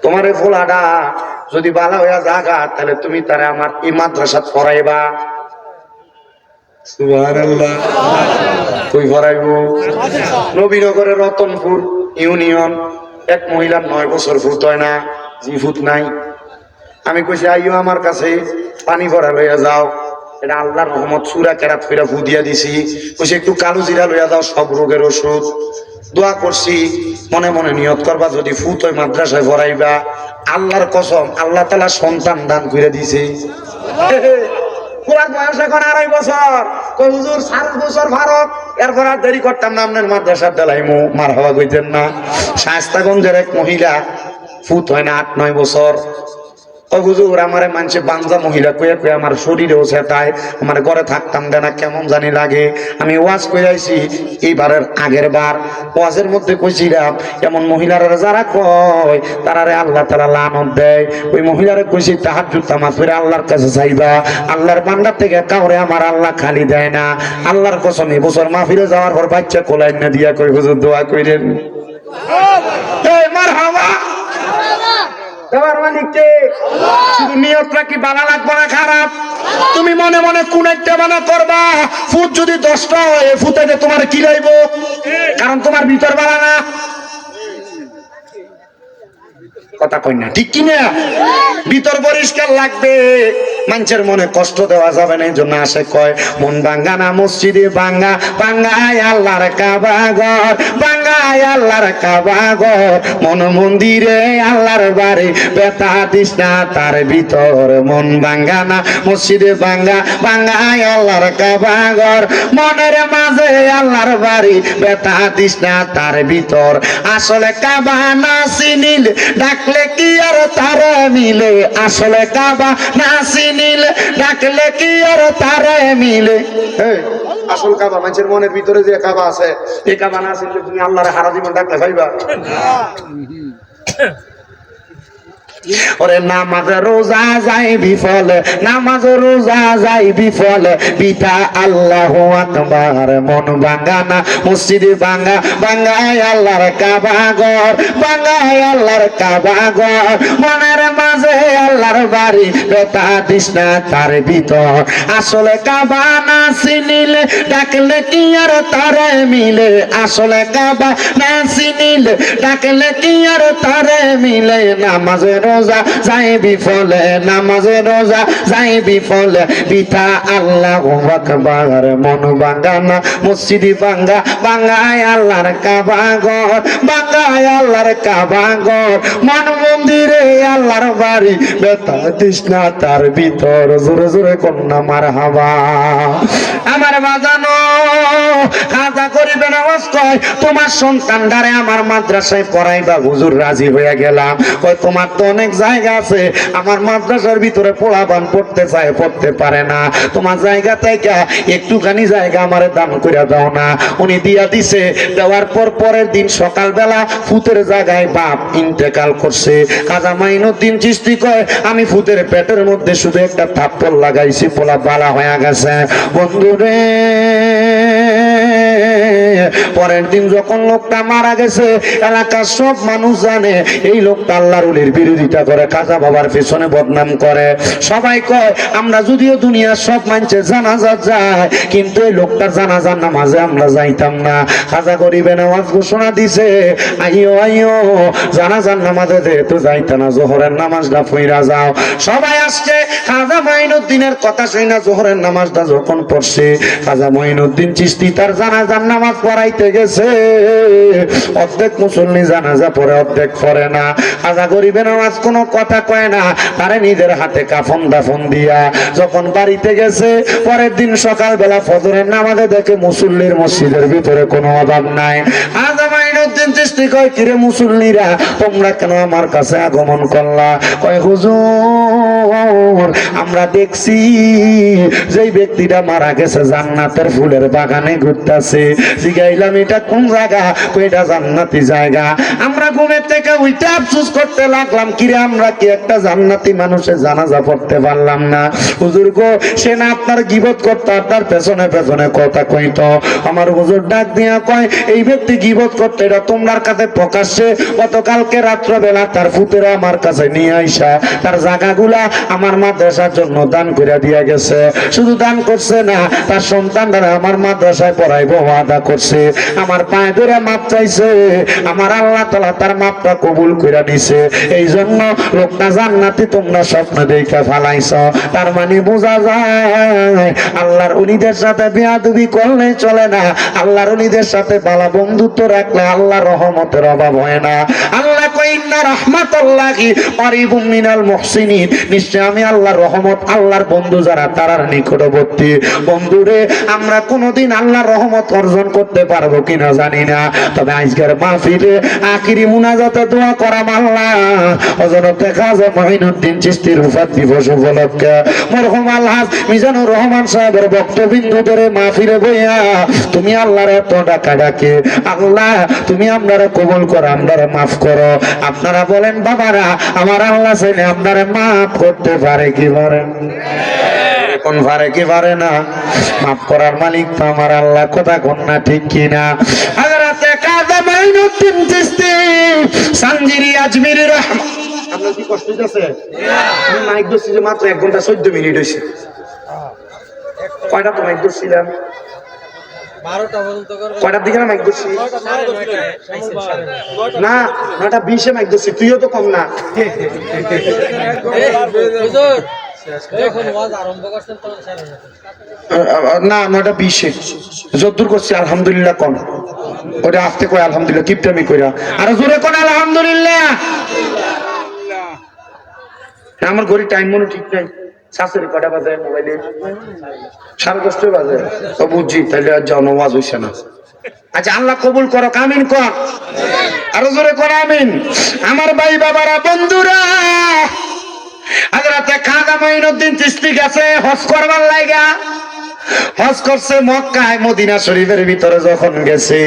তোমার এই ফোলাটা যদি বালা হইয়া জাগা, তাহলে তুমি তারে আমার এই মাদ্রাসাত পড়াইবা। সুবহানাল্লাহ। কই পড়াইব? নবীনগরের রতনপুর ইউনিয়ন। এক মহিলার 9 বছর ফুট হয় না, জি ফুট নাই। আমি কইছি আইও আমার কাছে, পানি ভরা লইয়া যাও। এটা আল্লাহর রহমত, সূরা কেরাত ফিরা ফু দিয়া দিছি। কইছে একটু কালো জিরা লইয়া যাও, সব রোগের ওষুধ। দোয়া করছি, মনে মনে নিয়ত করবা, যদি ফুত ওই মাদ্রাসায় ভরাইবা। আল্লাহর কসম, আল্লাহ তাআলা সন্তান দান করে দিছে। পুরার বয়স এখন 2.5 বছর। কই হুজুর 7 বছর ভারত, এরপর আর দেরি করতাম না, আপনার মাদ্রাসার দেলাইমু। মার হওয়া কইতেন না। শায়েস্তাগঞ্জের এক মহিলা ফুত হয় না 8-9 বছর। ও হুজুর আমারে মানুষে বাঞ্জা মহিলা কয়ে কয়ে আমার শরীরেও সেটায়, আমার ঘরে থাকতাম দেনা, কেমন জানি লাগে। আমি ওয়াজ করে আইছি এইবারের আগের বার, ওয়াজের মধ্যে কইছিলাম এমন মহিলারা যারা কয় তারারে আল্লাহ তাআলা লানত দেয়। ওই মহিলারে কইছি তাহাজ্জুদ নামাজ পড়ে আল্লাহর কাছে চাইবা, আল্লাহর বান্দার থেকে কাউরে আমার আল্লাহ খালি দেয় না। আল্লাহর কসম এই বছর মাহফিলে যাওয়ার পর বাচ্চা কোলাই না দিয়া কই হুজুর দোয়া কইরেন। এই মারহাবা। দেওয়ার মালিককে। শুধু নিয়তটা কি বানা লাগবে না খারাপ? তুমি মনে মনে কোন একটা বানা করবা। ফুট যদি 10টা হয়, ফুটাতে তোমার কি লাইব? কারণ তোমার ভিতর বানা না। কথা কই না, ঠিক কিনা? ভিতর পরিষ্কার লাগবে, মানুষের মনে কষ্ট দেওয়া যাবে না। এই জন্য আসে কয় মন ভাঙ্গা না মসজিদে ভাঙ্গা, ভাঙ্গায় আল্লাহর কাবা ঘর, ভাঙ্গায় আল্লাহর কাবা ঘর। মন মন্দিরে আল্লাহর বাড়ি, বেতা দিস না তার ভিতর। মন ভাঙ্গা না মসজিদে ভাঙ্গা, ভাঙ্গায় আল্লাহর কাবা ঘর। মনের মাঝে আল্লাহর বাড়ি, বেতা দিস না তার ভিতর। আসলে কাবা না চিনিল ডাকলে কি আর তারে মিলে? আসলে কাবা না চিনিলে ডাকলে কি আর তারে মিলে? আসল কাবা মানুষের মনের ভিতরে যে কাবা আছে, এই কাবা না চিনলে তুমি আল্লাহর হারা জীবন ডাকলে পাইবা? ওরে নামাজ রোজা যাই বিফলে, নামাজ রোজা যাই বিফলে, পিতা আল্লাহু আকবার। মন ভাঙ্গা না মসজিদে ভাঙ্গা, ভাঙ্গায় আল্লাহর কাবা ঘর, ভাঙ্গায় আল্লাহর কাবা ঘর। মনের মাঝে আল্লাহর বাড়ি, বেতা দিস না তার ভিতর। আসলে কাবা না চিনিলে ডাকলে কি আর তারে মিলে? আসলে কাবা না চিনিলে ডাকলে কি আর তারে মিলে? নামাজের রোজা যাই বিফলে, নামাজে রোজা যাই বিফলে, পিতা আল্লাহু আকবার। মন ভাঙ্গা না মসজিদে ভাঙ্গা, ভাঙ্গায় আল্লাহর কাবা ঘর, ভাঙ্গায় আল্লাহর কাবা ঘর। মন মন্দিরে আল্লাহর বাড়ি, বেতা দিস না তার ভিতর। জোরে জোরে কন্যা মারহাবা। আমার বাজানো খাজা করিবে না কয় তোমার সন্তানটারে আমার মাদ্রাসায় পড়াইবা। হুজুর রাজি হয়ে গেলাম। কয় তোমার তো অনেক জায়গা আছে, আমার মাদ্রাসার ভিতরে পোলাপান পড়তে চায়, পড়তে পারে না। তোমার জায়গা থেকে একটুখানি জায়গা আমারে দান করে দাও না। উনি দিয়া দিছে। দেওয়ার পর পরের দিন সকালবেলা ফুতের জায়গায় বাপ ইন্তেকাল করছে। খাজা মাইনুদ্দিন চিশতি কয় আমি ফুতের পেটের মধ্যে শুধু একটা থাপ্পড় লাগাইছি, পোলা বালা হয়ে গেছে। বন্ধুরে পরের দিন যখন লোকটা মারা গেছে এলাকার সব মানুষ জানে এই লোকটা আল্লাহর ওলির বিরোধিতা করে, খাজা বাবার পেছনে বদনাম করে। সবাই কয় আমরা যদিও দুনিয়ার সব মানুষের জানাজা যায়, কিন্তু এই লোকটার জানাজার নামাজে আমরা যাইতাম না। খাজা গরিবে নামাজ ঘোষণা দিছে, আইও আইও জানাজার নামাজে যেহেতু যাইতা না, জোহরের নামাজটা পইরা যাও। সবাই আসছে। খাজা মাইনুদ্দিনের কথা শুনে না জোহরের নামাজটা যখন পড়ছে, খাজা মাইনুদ্দিন চিশতি তার জানাজার নামাজ পড়াইতে গেছে। অর্ধেক মুসল্লি জানাজা পড়ে, অর্ধেক পড়ে না। খাজা গরিবে নামাজ কোনো কথা কয় না, তারে নিজের হাতে কাফন দাফন দিয়া যখন বাড়িতে গেছে, পরের দিন সকালবেলা ফজরের নামাজে দেখে মুসল্লির মসজিদের ভিতরে কোনো অভাব নাই। খাজা মাইনুদ্দিন চিশতি কয়, কিরে মুসল্লিরা তোমরা কেন আমার কাছে আগমন করলা? কয় হুজুর আমরা দেখছি যেই ব্যক্তিটা মারা গেছে জান্নাতের ফুলের বাগানে ঘুরতেছে। জিগাইলাম এটা কোন জায়গা? কয়টা জান্নাতি জায়গা। আমরা ঘুমের থেকে উইটা আফসোস করতে লাগলাম, কিরে আমরা কি একটা জান্নাতি মানুষের জানাজা পড়তে পারলাম না? হুজুর গো সে না আপনার গীবত করতে, আপনার পেছনে পেছনে কথা কইতো। আমার হুজুর ডাক দিয়া কয়, এই ব্যক্তি গীবত করতে এটা তোমার কাছে প্রকাশ্যে গতকালকে রাত্রবেলা তার ফুতেরা আমার কাছে নিয়ে আইসা তার জায়গাগুলা আমার মাদ্রাসার জন্য দান করে দিয়া গেছে। শুধু দান করছে না, তার সন্তানরা আমার মাদ্রাসায় পড়াইবো ওয়াদা করছে। আমার পায়ে ধরে মাপ চাইছে, আমার আল্লাহ তাআলা তার মাপটা কবুল করে নিছে। এই জন্য লোকটা জান্নাতি তোমরা স্বপ্ন দেখে ফালাইছ। তার মানে বোঝা যায় আল্লাহর ওলিদের সাথে বেয়াদবি করলে চলে না, আল্লাহর ওলিদের সাথে ভালো বন্ধুত্ব রাখলে আল্লাহর রহমতের অভাব হয় না। আল্লাহ কয় ইন্না রাহমাতাল্লাহি করিবুম মিনাল মুহসিনিন, নিশ্চয় আমি আল্লাহর রহমত, আল্লাহর বন্ধু যারা তারার নিকটবর্তী। বন্ধুরে আমরা কোনোদিন আল্লাহর রহমত অর্জন করতে পারবো কিনা জানি না, তবে আজকের মাহফিলে আখিরি মুনাজাতে দোয়া করাম আল্লাহ হযরত খাজা মাইনুদ্দিন চিশতির ওফাত দিবস উপলক্ষে মরহুম আলহাজ মিজানুর রহমান সাহেবের বক্তবিন্দু ধরে মাহফিলে বইয়া তুমি আল্লাহর এত ডাকা ডাকে, আল্লাহ তুমি আপনারা কবুল করো, আপনারা মাফ করো। আপনারা বলেন বাবারা, আমার আল্লাহ চাইলে আপনারা মাফ করতে পারে কি পারে? কোন পারে কি পারে না? মাফ করার মালিক তো আমার আল্লাহ, কথা কোন না ঠিক কিনা? হযরতে খাজা মাইনুদ্দিন চিশতি সানজিরি আজমিরি রহমান। আপনার কি কষ্ট হইতাছে? আমি মাইক ধরছি যে মাত্র 1 ঘন্টা 14 মিনিট হইছে। কয়টা তো মাইক ধরছিলাম? 12টা পর্যন্ত করবে। কয়টার দিকে না মাইক ধরছি? না 9:20 মাইক ধরছি। তুইও তো কম না। হুজুর এখন ওয়াজ আরম্ভ করছেন তখন সারা না 9:20 যদ্দুর করছি আলহামদুলিল্লাহ কম। ওটা আস্তে কই আলহামদুলিল্লাহ, কিপটামি কইরা আর জোরে কোন আলহামদুলিল্লাহ। আমার ঘড়ি টাইম মনে ঠিক নাই। শাশুড়ি কটা বাজে মোবাইলে? 10:30 বাজে। তো বুঝছি তাহলে আর যাও, নামাজ হইছে না। আচ্ছা আল্লাহ কবুল করো, আমিন কর, আরো জোরে কর আমিন। আমার ভাই বাবারা বন্ধুরা, হযরতে খাজা মাইনুদ্দিন চিশতি গেছে হজ করবার লাগা। হজ করছে মক্কায়, মদিনা শরীফের ভিতরে যখন গেছে,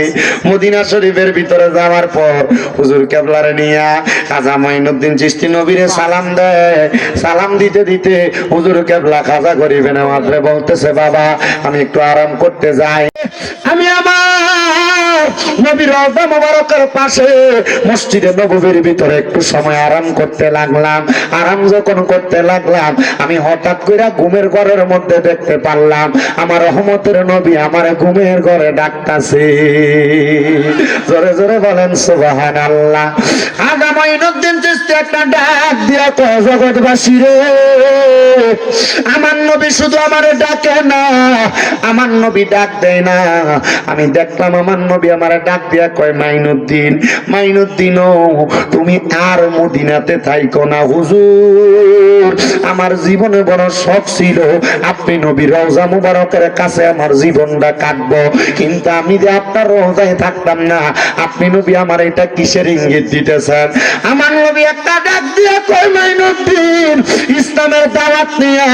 মদিনা শরীফের ভিতরে যাওয়ার পর হুজুর কেবলারে নিয়া খাজা মাইনুদ্দিন চিশতি নবীরে সালাম দেয়। সালাম দিতে দিতে হুজুর কেবলা খাজা গরিবে নামাজে বলতেছে, বাবা আমি একটু আরাম করতে যাই। আমি আমার নবীর রওজা মোবারকের পাশে মসজিদে নববীর ভিতরে একটু সময় আরাম করতে লাগলাম। আরাম যখন করতে লাগলাম, আমি হঠাৎ করে ঘুমের ঘরের মধ্যে দেখতে পারলাম আমার রহমতের নবী আমার ঘুমের ঘরে ডাকতাছে। জোরে জোরে বলেন সুবহানাল্লাহ। খাজা মাইনুদ্দিন চিশতি একটা ডাক দিয়া কয়, জগৎবাসী রে, আমার নবী শুধু আমারে ডাকে না, আমার নবী ডাক দেয় না। আমি দেখলাম আমার নবী আমারে ডাক দিয়া কয়, মাইনুদ্দিন, মাইনুদ্দিনও তুমি আর মদিনাতে থাইকো না হুজুর। আমার জীবনে বড় শখ ছিল আপনি নবীর রওজা মুবারকের কাছে আমার জীবনটা কাটবো, কিন্তু আমি যে আপনার রওজায় থাকতাম না, আপনি নবী আমার এটা কিসের ইঙ্গিত দিতেছেন? আমার নবী একটা ডাক দিয়ে কয়, মাইনুদ্দিন ইসলামের দাওয়াত নিয়ে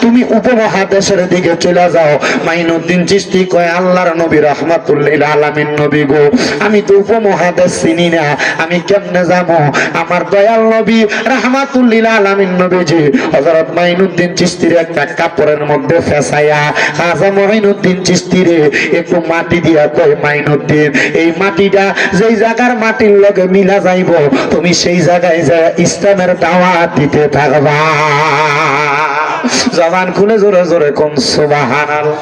তুমি উপমহাদেশের দিকে চলে যাও। মাইনুদ্দিন চিশতি কয়, আল্লাহর নবী রাহমাতুল্লিল আলামিন নবী গো, আমি তো উপমহাদেশ চিনি না, আমি কেমনে যাবো? আমার দয়াল নবী রাহমাতুল্লিল আলামিন নবীজি হযরত মাইনুদ্দিন চিশতির একটা কাপড়ের মধ্যে ফেসাইয়া খাজা মাইনুদ্দিন চিশতিরে একটু মাটি দিয়া কয়, মাইনুদ্দিন এই মাটিটা যেই জায়গার মাটির লগে মিলা যাইব, তুমি সেই জায়গায় যা ইসলামের দাওয়াত দিতে থাকবা। জবান খুলে জোরে জোরে কোন সুবহানাল্লাহ।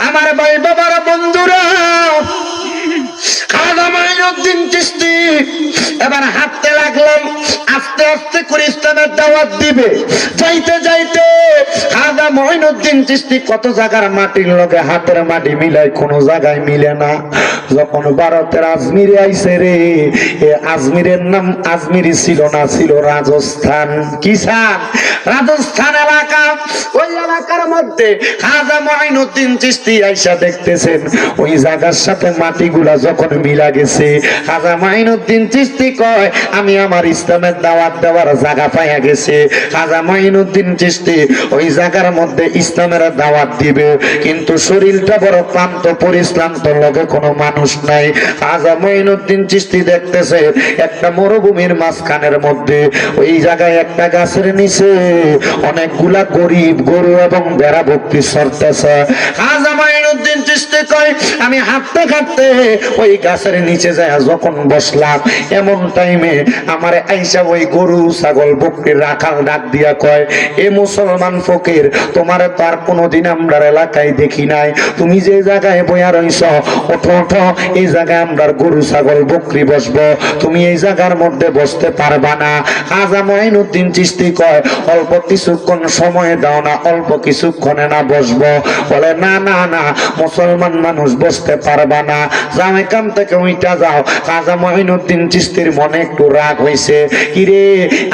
আমার ভাই বাবার বন্ধুরা, খাজা মাইনুদ্দিন চিশতি এবার হাঁটতে লাগলেন, আস্তে আস্তে করে ইসলামের দাওয়াত দিবে। যাইতে যাইতে খাজা মাইনুদ্দিন চিশতি কত জায়গার মাটির লগে হাতের মাটি মিলাই, কোনো জায়গায় মিলে না। যখন ভারতের আজমিরে আইছে রে, এ আজমিরের নাম আজমিরি ছিল না, ছিল রাজস্থান। কি স্যার? রাজস্থান এলাকা। ওই এলাকার মধ্যে খাজা মাইনুদ্দিন চিশতি আইসা দেখতেছেন ওই জায়গার সাথে মাটিগুলা যখন মিলা গেছে, খাজা মাইনুদ্দিন চিশতি কয়, আমি আমার ইসলামের দাওয়াত দেওয়ার জায়গা পাইয়া গেছে। খাজা মাইনুদ্দিন চিশতি ওই জায়গার মধ্যে ইসলামের দাওয়াত দিবে, কিন্তু শরীরটা বড় ক্লান্ত পরিশ্রান্ত, লগে কোনো মানুষ নাই। খাজা মাইনুদ্দিন চিশতি দেখতেছে একটা মরুভূমির মাঝখানের মধ্যে ওই জায়গায় একটা গাছের নিচে অনেকগুলা গরিব গরু এবং বেড়া ভক্তি সরতেছে। খাজা মাইনুদ্দিন চিশতি কয়, আমি হাঁটতে হাঁটতে ওই গাছের নিচে যায় যখন বসলাম, এমন টাইমে আমার আইসা ওই গরু ছাগল বকরির রাখাল ডাক দিয়া কয়, এ মুসলমান ফকির, তোমার তো আর কোনোদিন আমরা এলাকায় দেখি নাই, তুমি যে জায়গায় বইয়া রইছ, ওঠো ওঠো, এই জায়গায় আমরা গরু ছাগল বকরি বসবো, তুমি এই জায়গার মধ্যে বসতে পারবা না। খাজা মাইনুদ্দিন চিশতি কয়, অল্প কিছুক্ষণ সময় দাও না, অল্প কিছুক্ষণে না বসবো? বলে, না না না, মুসলমান মানুষ বসতে পারবা না, যাও এখান থেকে উইটা যাও। খাজা মাইনুদ্দিন চিশতির মনে একটু রাগ হইছে, কিরে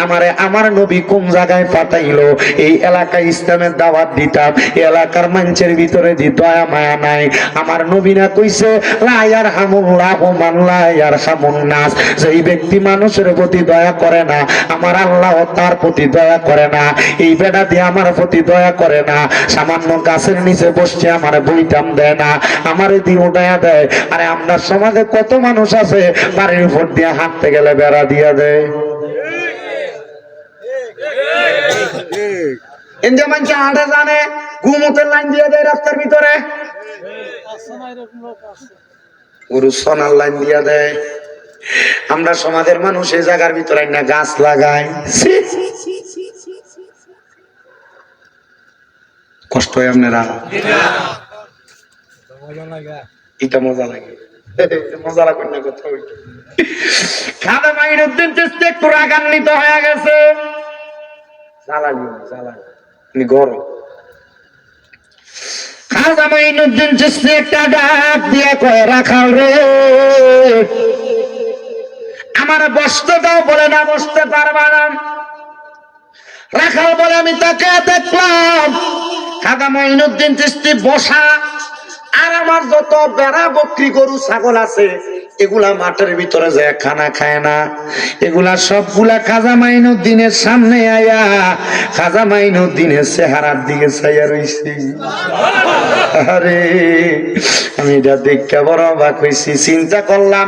আমারে আমার নবী কোন জায়গায় পাঠাইলো? এই এলাকায় ইসলামের দাওয়াত দিতাম, এই এলাকার মানুষের ভিতরে দি দয়া মায়া নাই। আমার নবী না কইছে, লা ইয়ারহামুল্লাহু মান লা ইয়ারহামুন নাস, যেই ব্যক্তি মানুষের প্রতি দয়া করে না, আমার আল্লাহ তার প্রতি দয়া করে না। এই বেটা দিয়ে আমার প্রতি দয়া করে না, সামান্য গাছের নিচে বসছে আমার বইটাম দেয় না, আমারে দিয়ে উঠাইয়া দেয়। আরে আমরা সমাজে কত মানুষ আছে বাড়ির উপর দিয়ে হাঁটতে গেলে বেড়া দিয়া দেয়। ইন্ডিয়া মানুষ হাঁটে জানে, ঘুমতের লাইন দিয়ে দেয় রাস্তার ভিতরে, গরু সোনার লাইন দিয়া দেয়। আমরা সমাজের মানুষ এই জায়গার ভিতরে না গাছ লাগায়, কষ্ট হয় আপনারা? এটা মজা লাগে, মজা লাগবে না কথা। খাজা মাইনুদ্দিন চিশতি একটু রাগান্বিত হয়ে গেছে, জ্বালানি গরম। খাজা মাইনুদ্দিন চিশতি একটা ডাক দিয়ে কয়, রাখাল রে, আমার বসতে দাও। বলে, না বসতে পারবা না। রাখাল বলে, আমি তাকে দেখলাম খাজা মাইনুদ্দিন চিশতি বসা, আর আমার যত বেড়া বকরি গরু ছাগল আছে এগুলা মাঠের ভিতরে যায় খানা খায় না, এগুলা সবগুলা খাজা মাইনুদ্দিনের সামনে আয়া খাজা মাইনুদ্দিনের চেহারার দিকে চাইয়া রইছে। আরে আমি এটা দেখে বড় অবাক হইছি, চিন্তা করলাম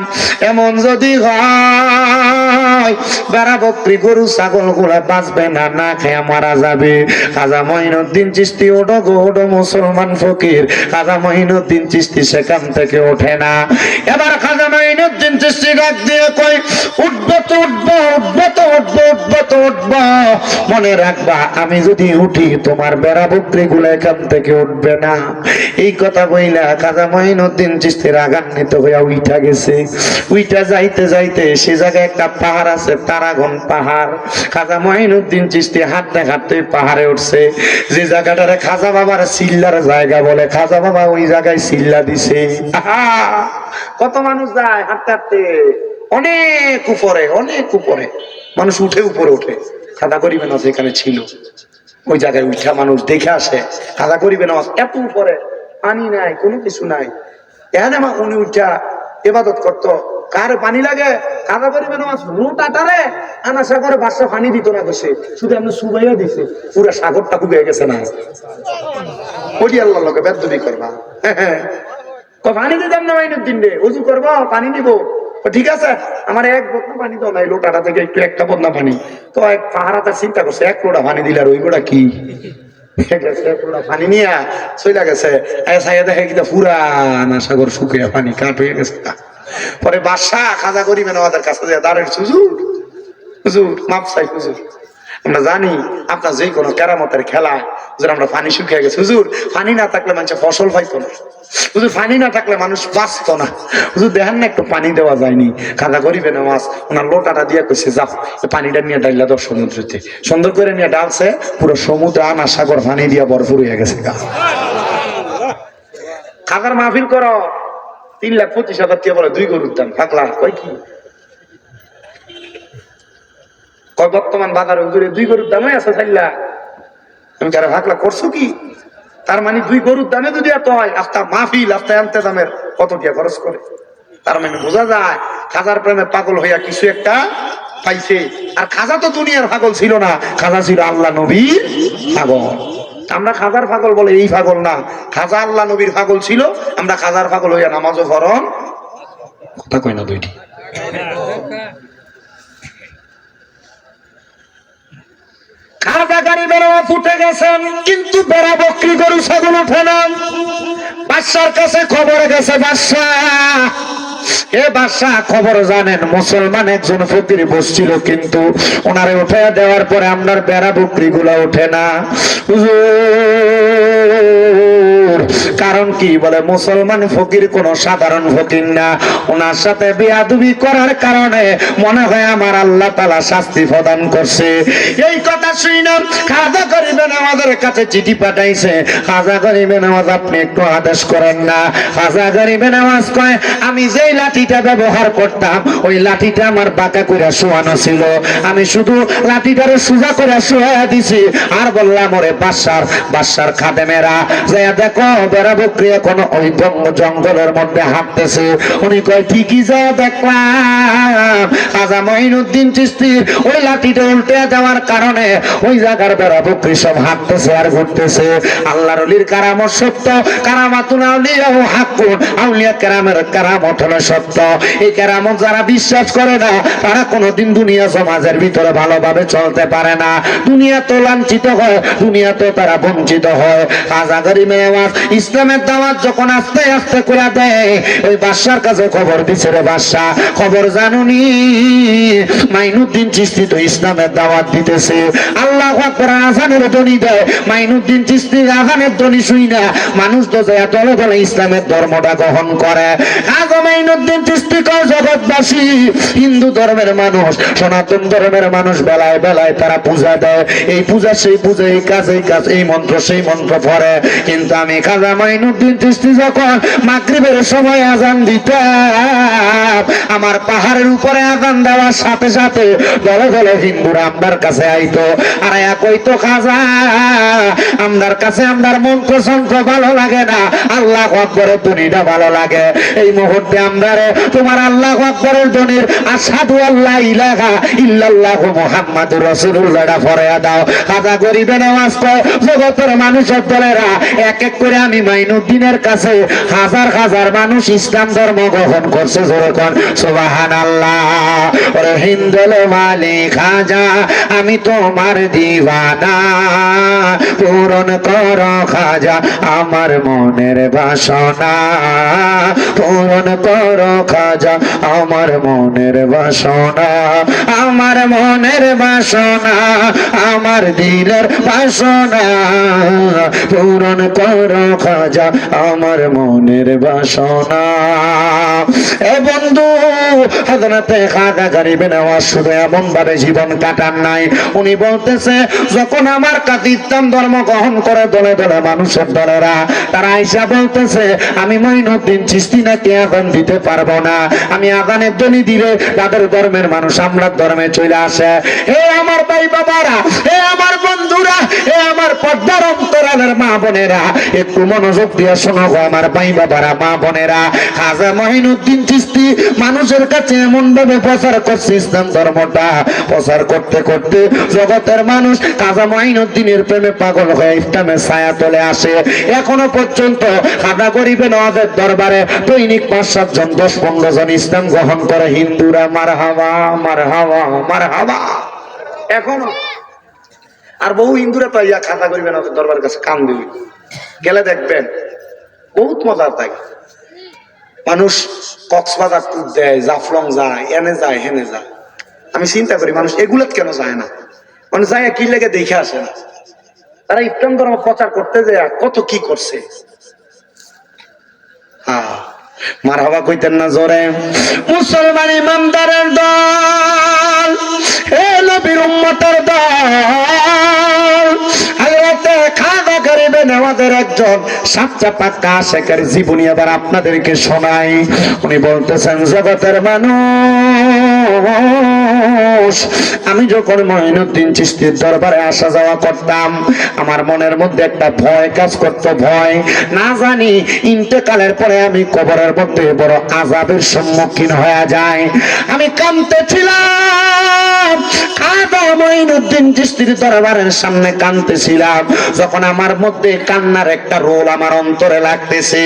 এমন যদি হয় বেড়া বকরি গরু ছাগল গুলা বাঁচবে না, না খেয়ে মারা যাবে। খাজা মাইনুদ্দিন চিশতি ওঠো গো ওঠো মুসলমান ফকির। খাজা মাইনুদ্দিন চিশতি সেখান থেকে ওঠে না। এবার খাজা মাইনুদ্দিন চিশতি ডাক দিয়ে কই, উঠবো তো উঠবো, উঠবো তো উঠবো, উঠবো তো উঠবো, মনে রাখবা আমি যদি উঠি তোমার বেড়া বকরি গুলা এখান থেকে উঠবে না। এই কথা বইলা খাজা মাইনুদ্দিন চিশতি রাগান্বিত হইয়া উঠা গেছে। উইটা যাইতে যাইতে সে জায়গায় একটা পাহাড় আছে, তারাগণ পাহাড়। খাজা মাইনুদ্দিন চিশতি হাঁটতে হাঁটতে পাহাড়ে উঠছে, যে জায়গাটারে খাজা বাবার সিল্লার জায়গা বলে, খাজা বাবা ওই জায়গায় সিল্লা দিছে। কত মানুষ যায় হাঁটতে হাঁটতে, অনেক উপরে, অনেক উপরে মানুষ উঠে, উপরে উঠে খাজা করিবে না যেখানে ছিল ওই জায়গায় উঠা মানুষ দেখে আসে। খাজা করিবে না এত উপরে, পানি নাই, কোনো কিছু নাই। উনি উঠা ইবাদত করতো। কার পানি লাগে? কাদা করিবে নামাজ লোটাটারে আনা সাগরে বাসা পানি দিত না বসে, শুধু এমনি সুবাইয়া দিছে, পুরো সাগরটা ডুবে গেছে না। ওই আল্লাহর লোকে বেদবি করবা। পানি দিতাম না মাইনুদ্দিন রে, ওযু করবো পানি নিব, ঠিক আছে আমার এক বদনা পানি তো নাই, লোটাটা থেকে একটু একটা বদনা পানি তো এক পাহারাটা চিন্তা করছে এক লোটা পানি দিলে আর ওই গোটা কি পানি নিয়ে চলে গেছে, দেখে কিনা পুরানা সাগর শুকিয়ে পানি কাঠ হয়ে গেছে। পরে বাদশাহ খাজা করিবেন আমাদের কাছে দাঁড়ের হুজুর, হুজুর মাপ চাই হুজুর, আমরা জানি আপনার যে কোনো কেরামতের খেলা, হুজুর আমরা পানি শুকিয়ে গেছে, হুজুর পানি না থাকলে মানুষ ফসল পাইতো না, হুজুর পানি না থাকলে মানুষ বাঁচতো না, হুজুর দেখেন না একটু পানি দেওয়া যায়নি। খাজা করিবে নামাজ ওনার লোটাটা দিয়ে কইছে যাও পানিটা নিয়ে ডাইলা দাও সমুদ্রতে, সুন্দর করে নিয়ে ডালছে, পুরো সমুদ্র আনা সাগর পানি দিয়ে ভরপুর হয়ে গেছে। খাজার মাহফিল করো 3,25,000 টাকা বলে 2 গরুর দাম, পাগলা কই কি কয় বর্তমান বাজারে হুজুরে 2 গরুর দামে আছে 4 লাখ, আমি কারে ভাগলা করছো কি? তার মানে 2 গরুর দামে যদি এত হয়, আস্তা মাহফিল আস্তা আনতে দামের কত টাকা খরচ করে, তার মানে বোঝা যায় খাজার প্রেমে পাগল হইয়া কিছু একটা পাইছে। আর খাজা তো দুনিয়ার পাগল ছিল না, খাজা ছিল আল্লাহ নবীর পাগল। আমরা খাজার পাগল বলে এই পাগল না, খাজা আল্লাহ নবীর পাগল ছিল, আমরা খাজার পাগল হইয়া নামাজও ফরন কথা কই না দুইটি। খাজা গাড়ি বেড়া ফুটে গেছেন, কিন্তু বেড়া বকরি গরু ছাগল উঠে না। বাদশার কাছে খবর গেছে, বাদশাহ এ বাদশাহ খবর জানেন মুসলমান একজন ফকির বসছিল, কিন্তু ওনারে উঠে দেওয়ার পরে আপনার বেড়া বকরি গুলা ওঠে না। কারণ কি? বলে মুসলমান ফকির কোন সাধারণ ফকির না, ওনার সাথে বেয়াদবি করার কারণে মনে হয় আমার আল্লাহ তাআলা শাস্তি প্রদান করছে। এই কথা শুনে খাজা গরিবে নামাজের কাছে চিঠি পাঠাইছে, খাজা গরিবে নামাজ আপনি একটু আদেশ করেন না। খাজা গরিবে নামাজ কয় আমি যেই লাঠিটা ব্যবহার করতাম ওই লাঠিটা আমার বাঁকা করে শোয়ানো ছিল, আমি শুধু লাঠিটারে সোজা করে শোয়া দিছি, আর বললাম ওরে বাদশার খাদেমেরা যাইয়া দেখো বেড়া বকরি এখন ওই জঙ্গলের মধ্যে হাঁটতেছে। উনি কয় ঠিকই যা দেখলাম, খাজা মঈনুদ্দিন চিশতির ওই লাঠিটা উল্টে দেওয়ার কারণে ওই জায়গার বেড়া বকরি সব হাঁটতেছে আর ঘুরতেছে। আল্লাহর ওলির কারামত সত্য, কারামাতুল আউলিয়া ও হাক্কুন, আউলিয়া কেরামের কারামত হলো সত্য। এই কেরামত যারা বিশ্বাস করে না তারা কোনোদিন দুনিয়া সমাজের ভিতরে ভালোভাবে চলতে পারে না, দুনিয়া তো লাঞ্ছিত হয়, দুনিয়া তো তারা বঞ্চিত হয়। খাজা গরিবে নামাজ ইসলামের দাওয়াত যখন আস্তে আস্তে করে দেয়, ওই বাদশার কাছে খবর দিছে, রে বাদশা খবর জানুনি মাইনুদ্দিন চিশতি তো ইসলামের দাওয়াত দিতেছে। আল্লাহু আকবার আযানের ধ্বনি দেয়, মাইনুদ্দিন চিশতি আযানের ধ্বনি শুই না মানুষ তো যায় দলে দলে ইসলামের ধর্মটা গ্রহণ করে। খাজা মাইনুদ্দিন চিশতি কয় জগৎবাসী হিন্দু ধর্মের মানুষ, সনাতন ধর্মের মানুষ বেলায় বেলায় তারা পূজা দেয়, এই পূজা সেই পূজা, এই কাজ এই কাজ, এই মন্ত্র সেই মন্ত্র পড়ে, কিন্তু আমি খাজা মাইনুদ্দিন চিশতি যখন মাগরিবের সময় আযান দিতাম, আমার পাহাড়ের উপরে আযান দেওয়ার সাথে সাথে দলে দলে হিন্দুরা আমরার কাছে আইতো, আর কইতো খাজা আমরার কাছে আমরার মন্ত্র সন্ত্র ভালো লাগে না, আল্লাহু আকবারের ধ্বনিটা ভালো লাগে। এই মুহূর্তে আমরারে তোমার আল্লাহু আকবারের ধ্বনির আশহাদু আল্লা ইলাহা ইল্লাল্লাহু মুহাম্মাদুর রাসূলুল্লাহটা পড়ে দাও। খাজা গরিবে নামাজ কয় জগতের মানুষের দলেরা এক এক করে আমি মাইনুদ্দিনের কাছে হাজার হাজার মানুষ ইসলাম ধর্ম গ্রহণ করছে, যেরকম সুবহানাল্লাহ। ওরে হিন্দুল মালিক খাজা আমি তোমার দিওয়ানা, পূরণ করো খাজা আমার মনের বাসনা, পূরণ করো খাজা আমার মনের বাসনা, আমার মনের বাসনা, আমার দিলের বাসনা, পূরণ করো খাজা আমার মনের বাসনা। এ বন্ধু হযরতে খাজা গরিবে নামাজ শুধু এমন ভাবে জীবন কাটান নাই, উনি বলতেছে যখন আমার কাছে ইসলাম ধর্ম গ্রহণ করে দলে দলে মানুষের দলেরা তারা আইসা বলতেছে আমি মঈনুদ্দিন চিশতি নাকি আযান দিতে পারবো না, আমি আযানের ধ্বনি দিলে তাদের ধর্মের মানুষ আমরা ধর্মে চলে আসে। হে আমার ভাই বাবারা, হে আমার বন্ধুরা, হে আমার পর্দার অন্তরালের মা বোনেরা, একটু মনোযোগ মনোযোগ দিয়ে শোনো গো আমার ভাই বাবারা, মা বোনেরা, খাজা মঈনুদ্দিন চিশতি মানুষের কাছে এমন ভাবে প্রচার করছে ইসলাম ধর্মটা, প্রচার করতে করতে জগতের মানুষ খাজা মঈনুদ্দিনের প্রেমে পাগল হয়ে ইসলামের ছায়া তলে আসে। এখনো পর্যন্ত খাজা গরিবে নওয়াজের দরবারে দৈনিক 5-7 জন 10-15 জন ইসলাম গ্রহণ করে হিন্দুরা। মারহাবা মারহাবা মারহাবা। এখনো আর বহু হিন্দুরা তো ইয়া খাজা গরিবে নওয়াজের দরবারের কাছে কান দিবি গেলে দেখবেন বহুত মজার থাকে। মানুষ কক্সবাজার ট্যুর দেয়, জাফলং যায়, এনে যায় হেনে যায়। আমি চিন্তা করি মানুষ এগুলোতে কেন যায় না, মানে যায় কি লেগে দেখে আসে না। তারা ইসলাম ধর্ম প্রচার করতে যায় কত কি করছে। মারহাবা কইতেন না জোরে। মুসলমান ইমানদারের দল, হে নবীর উম্মতের দল, হযরতে খাজা গরিবে নওয়াজের একজন সাচ্চা পাক্কা আশিকের জীবনী আবার আপনাদেরকে শোনাই। উনি বলতেছেন, জগতের মানুষ, আমি যখন মঈনুদ্দিন চিশতির দরবারে আসা যাওয়া করতাম আমার মনের মধ্যে একটা ভয় কাজ করতো, ভয় না জানি ইন্তেকালের পরে আমি কবরের মধ্যে বড় আযাবের সম্মুখীন হয়ে যায়। আমি কাঁদতেছিলাম, খাজা মঈনুদ্দিন চিশতির দরবারের সামনে কাঁদতেছিলাম। যখন আমার মধ্যে কান্নার একটা রোল আমার অন্তরে লাগতেছে,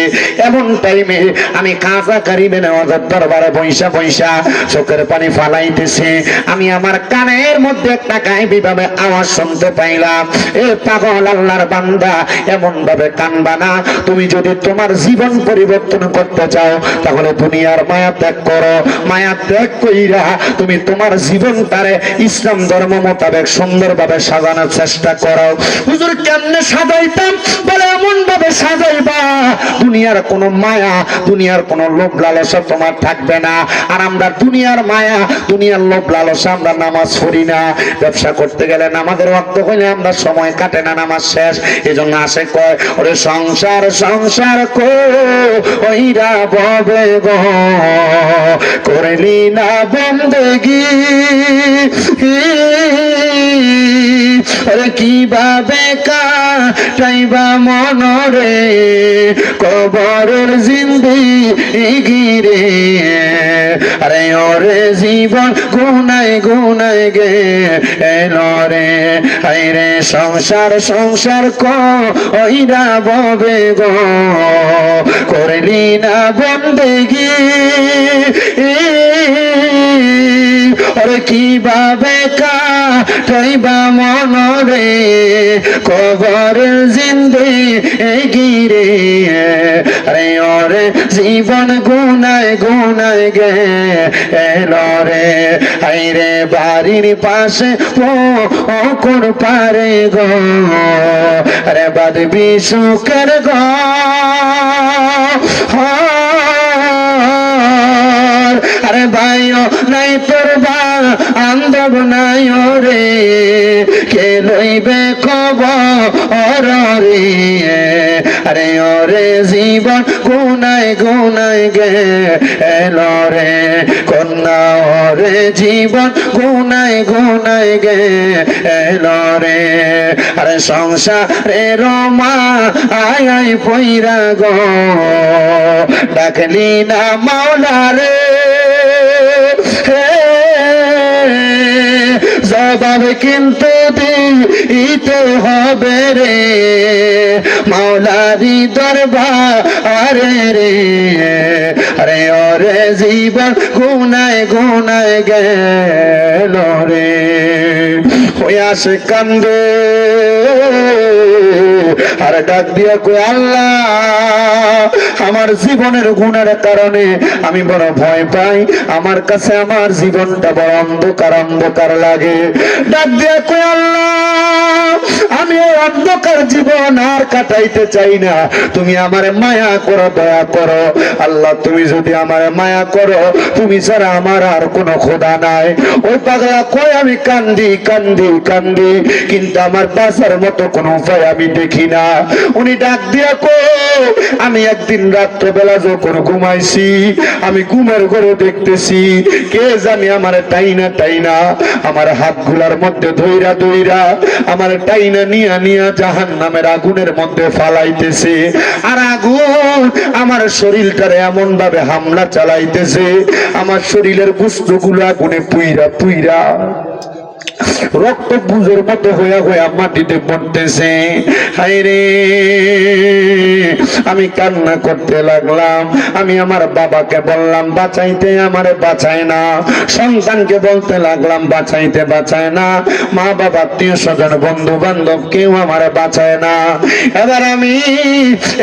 এমন টাইমে আমি খাজা গরিবে নওয়াজের দরবারে বইসা বইসা চোখের পানি ফালাইতেছি। আমি আমার কানের মধ্যে একটা গায়েবী ভাবে আওয়াজ শুনতে পাইলাম, এ পাগল আল্লাহর বান্দা, এমন ভাবে কানবা না। তুমি যদি তোমার জীবন পরিবর্তন করতে চাও তাহলে দুনিয়ার মায়া ত্যাগ করো। মায়া ত্যাগ কইরা তুমি তোমার জীবনটারে ইসলাম ধর্ম মোতাবেক সুন্দরভাবে সাজানোর চেষ্টা করো। হুজুর কেমনে সাজাইতাম? বলে এমন ভাবে সাজাইবা দুনিয়ার কোনো মায়া, দুনিয়ার কোনো লোভ লালসা তোমার থাকবে না। আর আমরা দুনিয়ার মায়া, দুনিয়ার লোভ লালসা আমরা নামাজ পড়ি না। ব্যবসা করতে গেলে নামাজের ওয়াক্ত হইলে আমরা সময় কাটে না, নামাজ শেষ। এজন্য আসে কয়, ওরে সংসার সংসার কইরা ববে গো, করলি না বন্দেগি, আরে কিভাবে কাটাইবা মনরে কবরের জিন্দেগি রে। আরে ওরে জীবন গুনাই গুনাই গে এলো রে, আইরে সংসার সংসার কইরা ববে গো, করলি না বন্দেগি, আরে কিভাবে কাটাইবা মনরে কবরের জিন্দেগি রে। আরে ওরে জীবন গুনায় গুনায় গে এলো রে, আইরে বাড়ির পাশে পুকুর পারে গো, আরে বাঁধবি সুখের গো, আরে ভাইও নাই তোর বান্ধব নাই রে, কে লইবে খবর রে। আরে ওরে জীবন গুনায় গুনায় গে এলো রে, কন্যা ওরে জীবন গুনায় গুনায় গে এলো রে। আরে সংসারের মা আয় আয় পইরা গো, ডাকলি না মাওলা রে, জবাব কিন্তু দিতে হবে রে মাওলারি দরবারে রে। আরে ওরে জীবন গুনায় গুনায় গেল রে, হইয়া সে কান্দে আর ডাক দিয়া কই, আল্লাহ আমার জীবনের গুণের কারণে আমি বড় ভয় পাই, আমার কাছে আমার জীবনটা বড় অন্ধকার অন্ধকার লাগে। ডাক দিয়া কই, আল্লাহ আমি এই অন্ধকার জীবন আর কাটাইতে চাই না, তুমি আমার মায়া করো, দয়া করো। আল্লাহ তুমি যদি আমার মায়া করো, তুমি ছাড়া আমার আর কোনো খোদা নাই। ওই পাগলা কই, আমি কান্দি কান্দি কান্দি কান্দি, কিন্তু আমার বাঁচার মতো কোনো উপায় আমি দেখি না। উনি ডাক দিয়া কো, আমি একদিন রাত্রবেলা যখন ঘুমাইছি, আমি ঘুমের ঘরে দেখতেছি কে জানি আমার টাইনা টাইনা আমার হাতগুলার মধ্যে ধইরা ধইরা আমার টাইনা নিয়া নিয়া জাহান্নামের আগুনের মধ্যে ফালাইতেছে। আর আগুন আমার শরীরটারে এমন ভাবে হামলা চালাইতেছে, আমার শরীরের গোশতগুলো আগুনে পুইরা পুইরা রক্ত বুঝের মতো হইয়া হইয়া মাটিতে পড়তেছে। হায়রে, আমি কান্না করতে লাগলাম। আমি আমার বাবাকে বললাম বাঁচাইতে, আমারে বাঁচায় না। সন্তানকে বলতে লাগলাম বাঁচাইতে, বাঁচায় না। মা বাবা, আত্মীয় স্বজন, বন্ধু বান্ধব কেউ আমারে বাঁচায় না। এবার আমি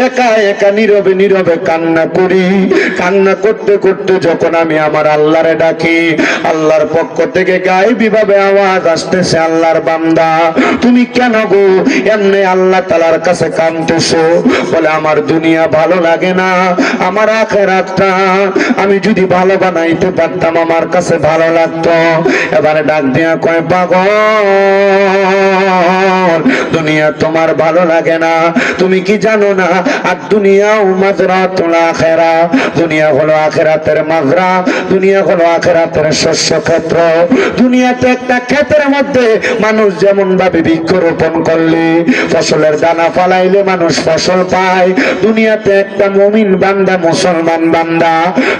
একা একা নীরবে নীরবে কান্না করি। কান্না করতে করতে যখন আমি আমার আল্লাহরে ডাকি, আল্লাহর পক্ষ থেকে গায়েবী ভাবে আওয়াজ আসতেছে, আল্লাহর বান্দা তুমি কেন গো এমনি আল্লাহ তাআলার কাছে কাঁদতেছো? বলে আমার দুনিয়া ভালো লাগে না, আমার আখিরাতটা আমি যদি ভালো বানাইতে পারতাম আমার কাছে ভালো লাগতো। এবারে ডাক দিয়া কয়, পাগল, দুনিয়া তোমার ভালো লাগে না, তুমি কি জানো না? আর দুনিয়াও মাজরাতুল আখিরা, দুনিয়া হলো আখিরাতের মাজরা, দুনিয়া হলো আখিরাতের শস্য ক্ষেত্র। দুনিয়াতে একটা ক্ষেতের মধ্যে মানুষ যেমন ভাবে বৃক্ষরোপণ করলে ফসলের দানা ফালাইলে মানুষ ফসল পায়, দুনিয়াতে একটা মুমিন বান্দা, মুসলমান বান্দা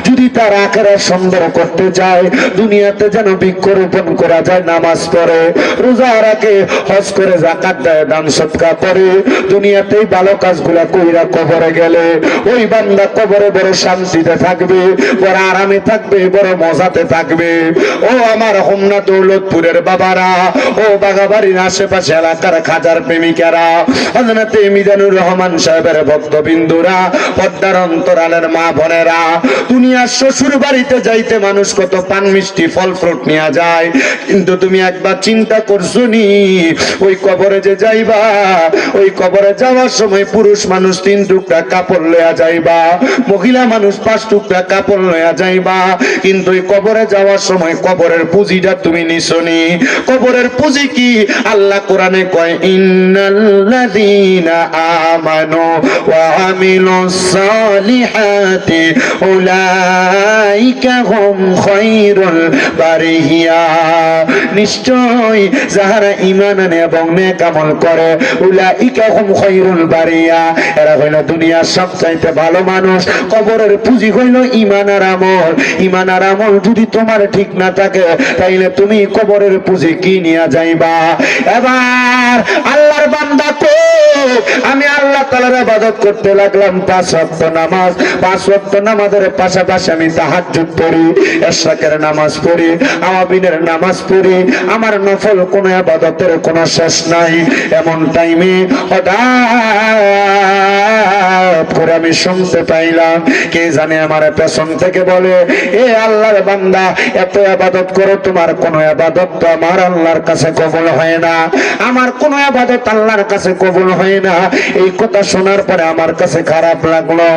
যদি তার আখিরাত সুন্দর করতে চায়, দুনিয়াতে যেন বৃক্ষরোপণ করা যায়, নামাজ পড়ে, রোজা রাখে, হজ করে, যাকাত দেয়, দান সদকা করে, দুনিয়াতেই ভালো কাজগুলা কইরা কবরে গেলে ওই বান্দা কবরে বড় শান্তিতে থাকবে, বড় আরামে থাকবে, বড় মজাতে থাকবে। ও আমার হোমনা দৌলতপুরের বাবারা, ও বাগাবাড়ির আশেপাশে এলাকার খাজার প্রেমিকারা, হযরতে মিজানুর রহমান সাহেবের ভক্তবিন্দুরা, পদ্মার অন্তরালের মা বোনেরা, দুনিয়ার শ্বশুর বাড়িতে যাইতে মানুষ কত পান মিষ্টি ফল ফ্রুট নিয়ে যায়, কিন্তু তুমি একবার চিন্তা করছো নি ওই কবরে যে যাইবা, ওই কবরে যাওয়ার সময় পুরুষ মানুষ 3 টুকরা কাপড় লইয়া যাইবা, মহিলা মানুষ 5 টুকরা কাপড় লইয়া যাইবা, কিন্তু ওই কবরে যাওয়ার সময় কবরের পুঁজিটা তুমি নিছনি। কবরের পুঁজি কি? আল্লাহ কোরআনে কয়, ইন্নাল্লাযীনা আমানু ওয়া আমিলুস সালিহাতি উলাইকা হুম খায়রুল বারিয়া, নিশ্চয় যাহারা ঈমান আনে এবং নেক আমল করে, উলাইকা হুম খায়রুল বারিয়া, এরা হইল দুনিয়ার সবচাইতে ভালো মানুষ। কবরের পুঁজি হইল ঈমান আর আমল। ঈমান আর আমল যদি তোমার ঠিক না থাকে, তাইলে তুমি কবরের পুঁজি কি নিয়ে যাইবা? এবার আল্লাহর বান্দা কো, আমি আল্লাহ তাআলার ইবাদত করতে লাগলাম, 5 ওয়াক্ত নামাজ, 5 ওয়াক্ত নামাজের পাশাপাশি আমি তাহাজ্জুদ পড়ি, ইশরাকের নামাজ পড়ি, আওয়াবিনের নামাজ পড়ি, আমার নফল কোনো ইবাদতের কোনো শেষ নাই। এমন টাইমে হঠাৎ করে আমি শুনতে পাইলাম কে জানে আমার পেছন থেকে বলে, এ আল্লাহর বান্দা, এত ইবাদত করো, তোমার কোনো ইবাদত তো আমার আল্লাহর কাছে কবুল হয় না, আমার কোনো ইবাদত আল্লাহর কাছে কবুল হয় না। এই কথা শোনার পরে আমার কাছে খারাপ লাগলো।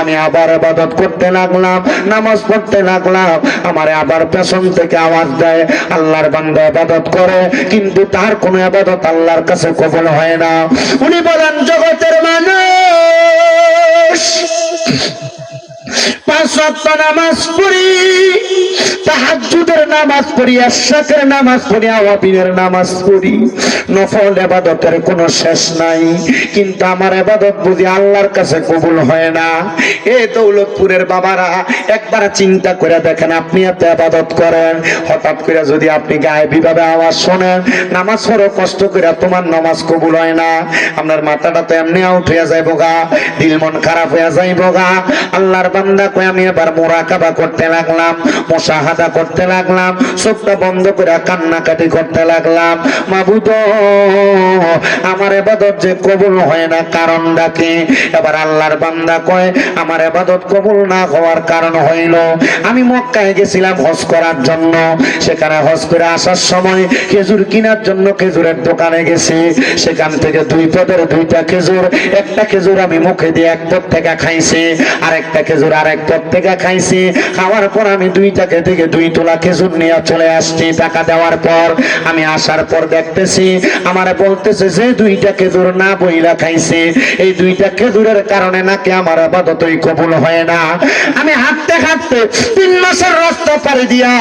আমি আবার ইবাদত করতে লাগলাম, নামাজ পড়তে লাগলাম। আমার আবার পেছন থেকে আওয়াজ দেয়, আল্লাহর বান্দা ইবাদত করে, কিন্তু তার কোনো ইবাদত আল্লাহর কাছে কবুল হয় না। উনি বলেন, জগতের মানুষ, 5 ওয়াক্ত নামাজ পড়ি, তাহাজ্জুদের নামাজ পড়ি, ইশরাকের নামাজ পড়ি, আওয়াবিনের নামাজ পড়ি, নফল ইবাদতের কোনো শেষ নাই, কিন্তু আমার ইবাদত বুঝি আল্লাহর কাছে কবুল হয় না। এ দৌলতপুরের বাবারা, একবার চিন্তা করে দেখেন, আপনি এত ইবাদত করেন, হঠাৎ করে যদি আপনি গায়েবী ভাবে আওয়াজ শোনেন, নামাজ পড়ো কষ্ট করে, তোমার নামাজ কবুল হয় না, আপনার মাথাটা তো এমনি আউট হয়ে যাইব গা, দিল মন খারাপ হয়ে যাইব গা। আল্লাহর বান্দা কই, আমি এবার মুরাকাবা করতে লাগলাম, মুশাহাদা করতে লাগলাম, চোখটা বন্ধ করে কান্নাকাটি করতে লাগলাম। মাবুদ, আমার ইবাদত যে কবুল হয় না, কারণটা কি? এবার আল্লাহর বান্দা কয়, আমার ইবাদত কবুল না হওয়ার কারণ হইল, আমি মক্কায় গেছিলাম হজ করার জন্য, সেখানে হজ করে আসার সময় খেজুর কেনার জন্য খেজুরের দোকানে গেছি, সেখান থেকে 2 পদের 2টা খেজুর, একটা খেজুর আমি মুখে দিয়ে 1 পদ থেকে খাইছি, আর একটা খেজুর খেজুর আরেক পথ থেকে খাইছি, খাওয়ার পর আমি 2 টাকা থেকে 2 তোলা খেজুর নিয়ে চলে আসছি। টাকা দেওয়ার পর আমি আসার পর দেখতেছি আমারে বলতেছে যে 2টা খেজুর না বইলা খাইছে, এই 2টা খেজুরের কারণে নাকি আমার ইবাদতই কবুল হয় না। আমি হাঁটতে হাঁটতে 3 মাসের রাস্তা পাড়ি দিয়া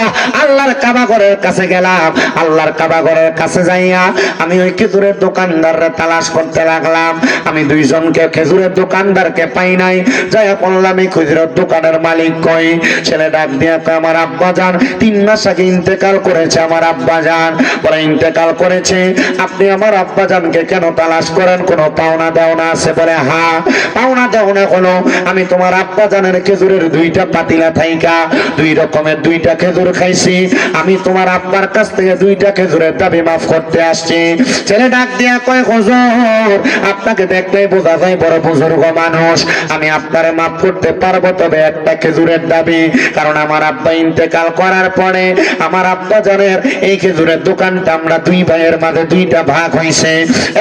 আল্লাহর কাবা ঘরের কাছে গেলাম। আল্লাহর কাবা ঘরের কাছে যাইয়া আমি ওই খেজুরের দোকানদাররা তালাশ করতে লাগলাম। আমি 2 জনকে খেজুরের দোকানদারকে পাই নাই। যাইয়া বললাম এই খেজুরের দোকানের মালিক কই? ছেলে ডাক দিয়া কয় আমার আব্বা জান 3 মাস আগে ইন্তেকাল করেছে। আমার আব্বা জান বলে ইন্তেকাল করেছে, আপনি আমার আব্বা জানকে কেন তালাশ করেন? কোনো পাওনা দেওনা আছে? বলে হ্যাঁ, পাওনা দেওনা হলো আমি তোমার আব্বা জানের খেজুরের 2টা পাতিলা থাইকা 2 রকমের 2টা খেজুর খাইছি। আমি তোমার আব্বার কাছ থেকে 2টা খেজুরের দাবি মাফ করতে আসছি। ছেলে ডাক দিয়া কয় হুজুর আপনাকে দেখলেই বোঝা যায় বড় বুজুর্গ মানুষ, আমি আপনারে মাফ করতে পারবো, তবে একটা খেজুরের দাবি। কারণ আমার আব্বা ইন্তেকাল করার পরে আমার আব্বা জানের এই খেজুরের দোকানটা আমরা 2 ভাইয়ের মাঝে 2টা ভাগ হয়েছে।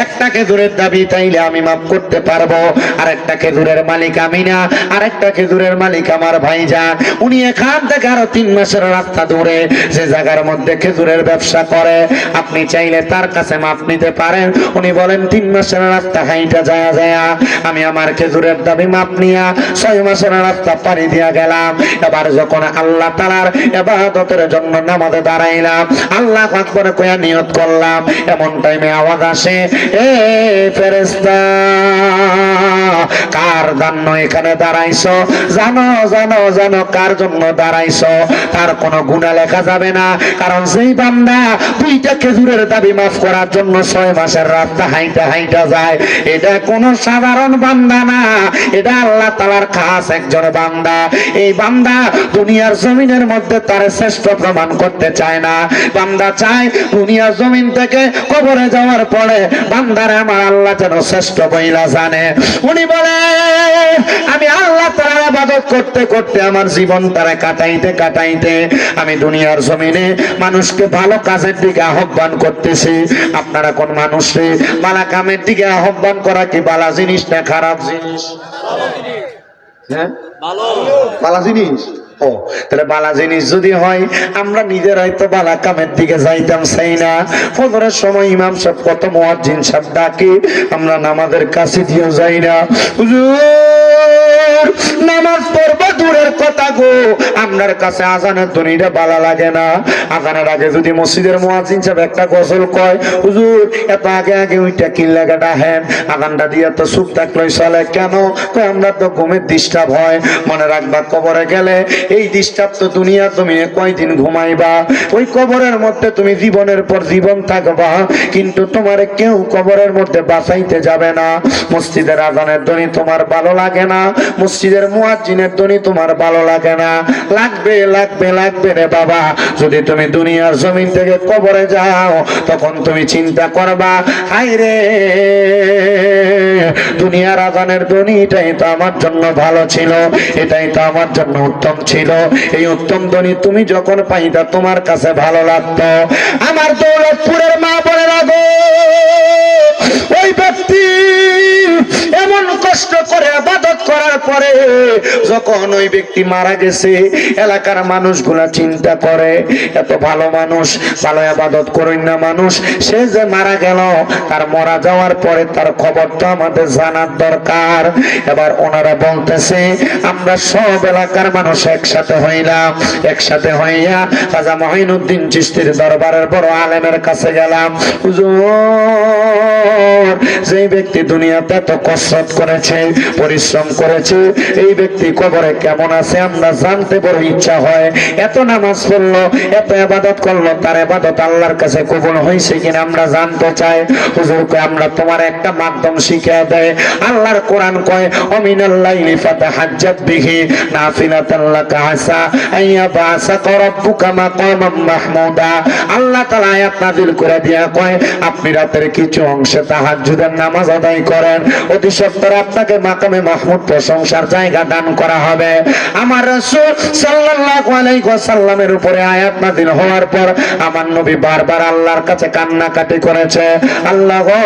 একটা খেজুরের দাবি তাইলে আমি মাফ করতে পারবো, আর একটা খেজুরের মালিক আমি না, আরেকটা খেজুরের মালিক আমার ভাইজান। উনি এখান থেকে আরো 3 মাসের রাস্তা দূরে যে জায়গার মধ্যে খেজুরের ব্যবসা করে, আপনি চাইলে তার কাছে মাফ নিতে পারেন। উনি বলেন 3 মাসের রাস্তা হাইটা যায় যায় আমি আমার খেজুরের দাবি মাপ নিয়া 6 মাসের রাস্তা পাড়ি দিয়া গেলাম। এবার যখন আল্লাহ তাআলার ইবাদতের জন্য নামাজে দাঁড়াইলাম, আল্লাহু আকবার কইয়া নিয়ত করলাম, এমন টাইমে আওয়াজ আসে এ ফেরেশতা কার জন্য এখানে দাঁড়াইছো? জানো জানো জানো কার জন্য দাঁড়াইছো? তার কোনো গুনাহ লেখা যাবে না, কারণ যেই বান্দা 2টা খেজুরের দাবি মাফ করার জন্য 6 মাসের রাস্তা হাইটা হাইটা যায়, এটা কোনো সাধারণ বান্দা না, এটা আল্লাহ তাআলার খাস একজন বান্দা। এই বান্দা দুনিয়ার জমিনের মধ্যে তার শ্রেষ্ঠ প্রমাণ করতে চায় না, বান্দা চায় দুনিয়ার জমিন থেকে কবরে যাওয়ার পরে বান্দারে আমার আল্লাহ যেন শ্রেষ্ঠ বইলা জানে। উনি বলে আমি আল্লাহ তাআলার ইবাদত করতে করতে আমার জীবন তারা কাটাইতে কাটাইতে আমি দুনিয়ার জমিনে মানুষকে ভালো কাজের দিকে আহ্বান করতেছি। আপনারা কোন মানুষকে ভালো কামের দিকে আহ্বান করা কি ভালো জিনিস না খারাপ জিনিস? হ্যাঁ, ভালো জিনিস। ও তাহলে বালা জিনিস যদি হয় আমরা নিজেরাই তো বালা কামের দিকে যাইতাম চাই না। ফজরের সময় ইমাম সাহেব কত মুয়াজ্জিন সাহেব ডাকে, আমরা নামাজের কাছে দিয়েও যাই না। হুজুর নামাজ পড়বা দূরের কথা গো, আপনার কাছে আজানের ধ্বনিটা ভালো লাগে না। আজানের আগে যদি মসজিদের মুয়াজ্জিন সাহেব একটা গজল কয়, হুজুর এত আগে আগে ওইটা কি লাগাটা হেন আজানটা দিয়ে তো চুপ থাকলেই চলে কেন? আমরা তো ঘুমের ডিস্টার্ব হয়। মনে রাখবা কবরে গেলে এই ডিস্টার্ব তো দুনিয়া তুমি কয়দিন ঘুমাইবা, ওই কবরের মধ্যে তুমি জীবনের পর জীবন থাকবা, কিন্তু তোমার কেউ কবরের মধ্যে বাঁচাইতে যাবে না। মসজিদের আজানের ধ্বনি তোমার ভালো লাগে না, মসজিদের মুয়াজ্জিনের ধ্বনি তোমার ভালো লাগে না, লাগবে লাগবে লাগবে রে বাবা। যদি তুমি দুনিয়ার জমিন থেকে কবরে যাও তখন তুমি চিন্তা করবা হায় রে দুনিয়ার আজানের ধ্বনি এটাই তো আমার জন্য ভালো ছিল, এটাই তো আমার জন্য উত্তম ছিল। এই উত্তম ধ্বনি তুমি যখন পাইতা তোমার কাছে ভালো লাগতো। আমার দৌলতপুরের মা বলে রাখো, ওই ব্যক্তি এমন কষ্ট করে ইবাদত করার পরে যখন ওই ব্যক্তি মারা গেছে, এলাকার মানুষগুলা চিন্তা করে এত ভালো মানুষ, ভালো ইবাদত করেন না মানুষ, সে যে মারা গেল, তার মারা যাওয়ার পরে তার খবর তো আমাদের জানার দরকার। এবার ওনারা বলতেছে আমরা সব এলাকার মানুষ একসাথে হইলাম, একসাথে হইয়া খাজা মঈনুদ্দিন চিশতির দরবারের বড় আলেমের কাছে গেলাম। হুজুর যে ব্যক্তি দুনিয়াতে এত কসরত করেছে, পরিশ্রম করেছে, এই ব্যক্তি কবরে কেমন আছে আমরা জানতে বড় ইচ্ছা হয়। এত নামাজ পড়লো, এত ইবাদত করলো, তার ইবাদত আল্লাহর কাছে কবুল হয়েছে কিনা আমরা জানতে চাই। হুজুর কয় আমরা তোমার একটা মাধ্যম শিখিয়ে দেয়। আল্লাহর কোরআন কয় অমিনাল লাইলি ফাতাহাজ্জাত বিহি নাফিলাতান লাকা আসা আইয়াবাসাকা রাব্বুকা মাকামাম মাহমুদা। আল্লাহ তাআলা আয়াত নাযিল করে দিয়া কয় আপনি রাতের কিছু অংশে তাহাজ্জুদের নামাজ আদায় করেন, অতি সত্বর আপনি আপনাকে মাকামে মাহমুদ প্রশংসার জায়গা দান করা হবে। আমার রাসূল সাল্লাল্লাহু আলাইহি ওয়াসাল্লামের উপরে আয়াত নাযিল হওয়ার পর আমার নবী বারবার আল্লাহর কাছে কান্নাকাটি করেছে, আল্লাহ গো,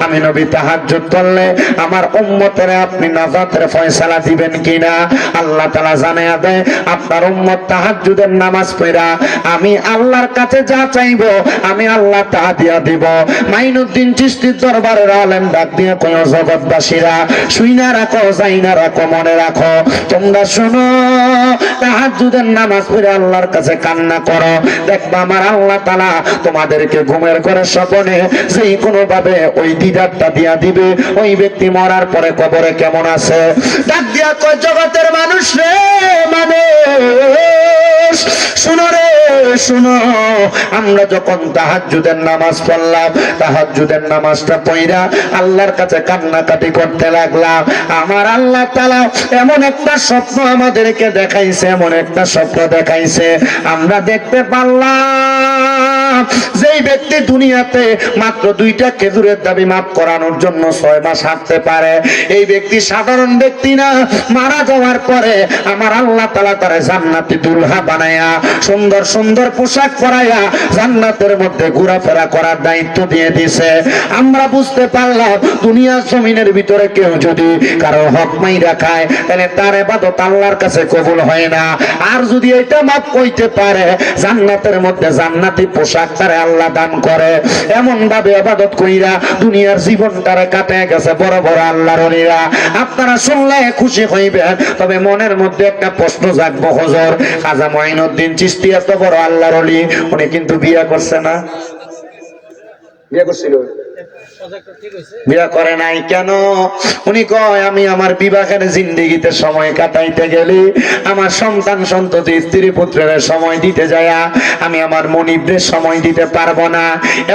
আমি নবী তাহাজ্জুদ করলে আমার উম্মতের আপনি নাজাতের ফয়সালা দিবেন কিনা। আল্লাহ তাআলা জানায়া দেয়, আপনার উম্মত তাহাজ্জুদের নামাজ পড়া আমি আল্লাহর কাছে যা চাইবো আমি আল্লাহ তা দিয়া দিব। মাইনুদ্দিন চিশতির দরবারের আলেম ডাক দিয়ে কয়, জগৎবাসীরা শুইনা রাখো, যাইনা রাখো, মনে রাখো, তোমরা শোনো, তাহাজ্জুদের নামাজ পড়ে আল্লাহর কাছে কান্না করো, দেখবা আমার আল্লাহ তাআলা তোমাদেরকে ঘুমের ঘরে স্বপ্নে যেই কোনো ভাবে ওই দিদারটা দিয়া দিবে। ওই ব্যক্তি মরার পরে কবরে কেমন আছে, ডাক দিয়া কয়, জগতের মানুষ রে, মানুষ শুনো রে, শুনো, আমরা যখন তাহাজ্জুদের নামাজ পড়লাম, তাহাজ্জুদের নামাজটা পড়া আল্লাহর কাছে কান্নাকাটি করতে লাগলাম, আমার আল্লাহ তাআলা এমন একটা স্বপ্ন আমাদেরকে দেখাইছে, এমন একটা স্বপ্ন দেখাইছে, আমরা দেখতে পারলাম যেই ব্যক্তি দুনিয়াতে মাত্র 2টা খেজুরের দাবি মাফ করানোর জন্য 6 মাস হাঁটতে পারে, এই ব্যক্তি সাধারণ ব্যক্তি না। মারা যাওয়ার পরে আমার আল্লাহ তাআলা তারে জান্নাতি দুলহা বানায়া, সুন্দর সুন্দর পোশাক পরাইয়া জান্নাতের মধ্যে ঘোরাফেরা করার দায়িত্ব দিয়ে দিয়েছে। আমরা বুঝতে পারলাম দুনিয়ার জমিনের ভিতরে কেউ যদি কারো হক মাইরা খায় তাহলে তার ইবাদত আল্লাহর কাছে কবুল হয় না। আর যদি এটা মাফ কইতে পারে, জান্নাতের মধ্যে জান্নাতি পোশাক তারে আল্লাহ দান করে। এমন ভাবে ইবাদত কইরা দুনিয়ার জীবনটারে কাটায় গেছে বড় বড় আল্লাহর ওলিরা। আপনারা শুনলে খুশি হইবেন, তবে মনের মধ্যে একটা প্রশ্ন জাগবো, হুজুর খাজা মঈনুদ্দিন চিশতি এত বড় আল্লাহর ওলি, উনি কিন্তু বিয়ে করছে না? বিয়ে করছিল? বিয়ে করে নাই কেন? উনি কয়, আমি আমার বিবাহের জিন্দেগিতে সময় কাটাইতে গেলে আমার সন্তান সন্ততি স্ত্রী পুত্রের সময় দিতে যায়া আমি আমার মনিবদের সময় দিতে পারবো না।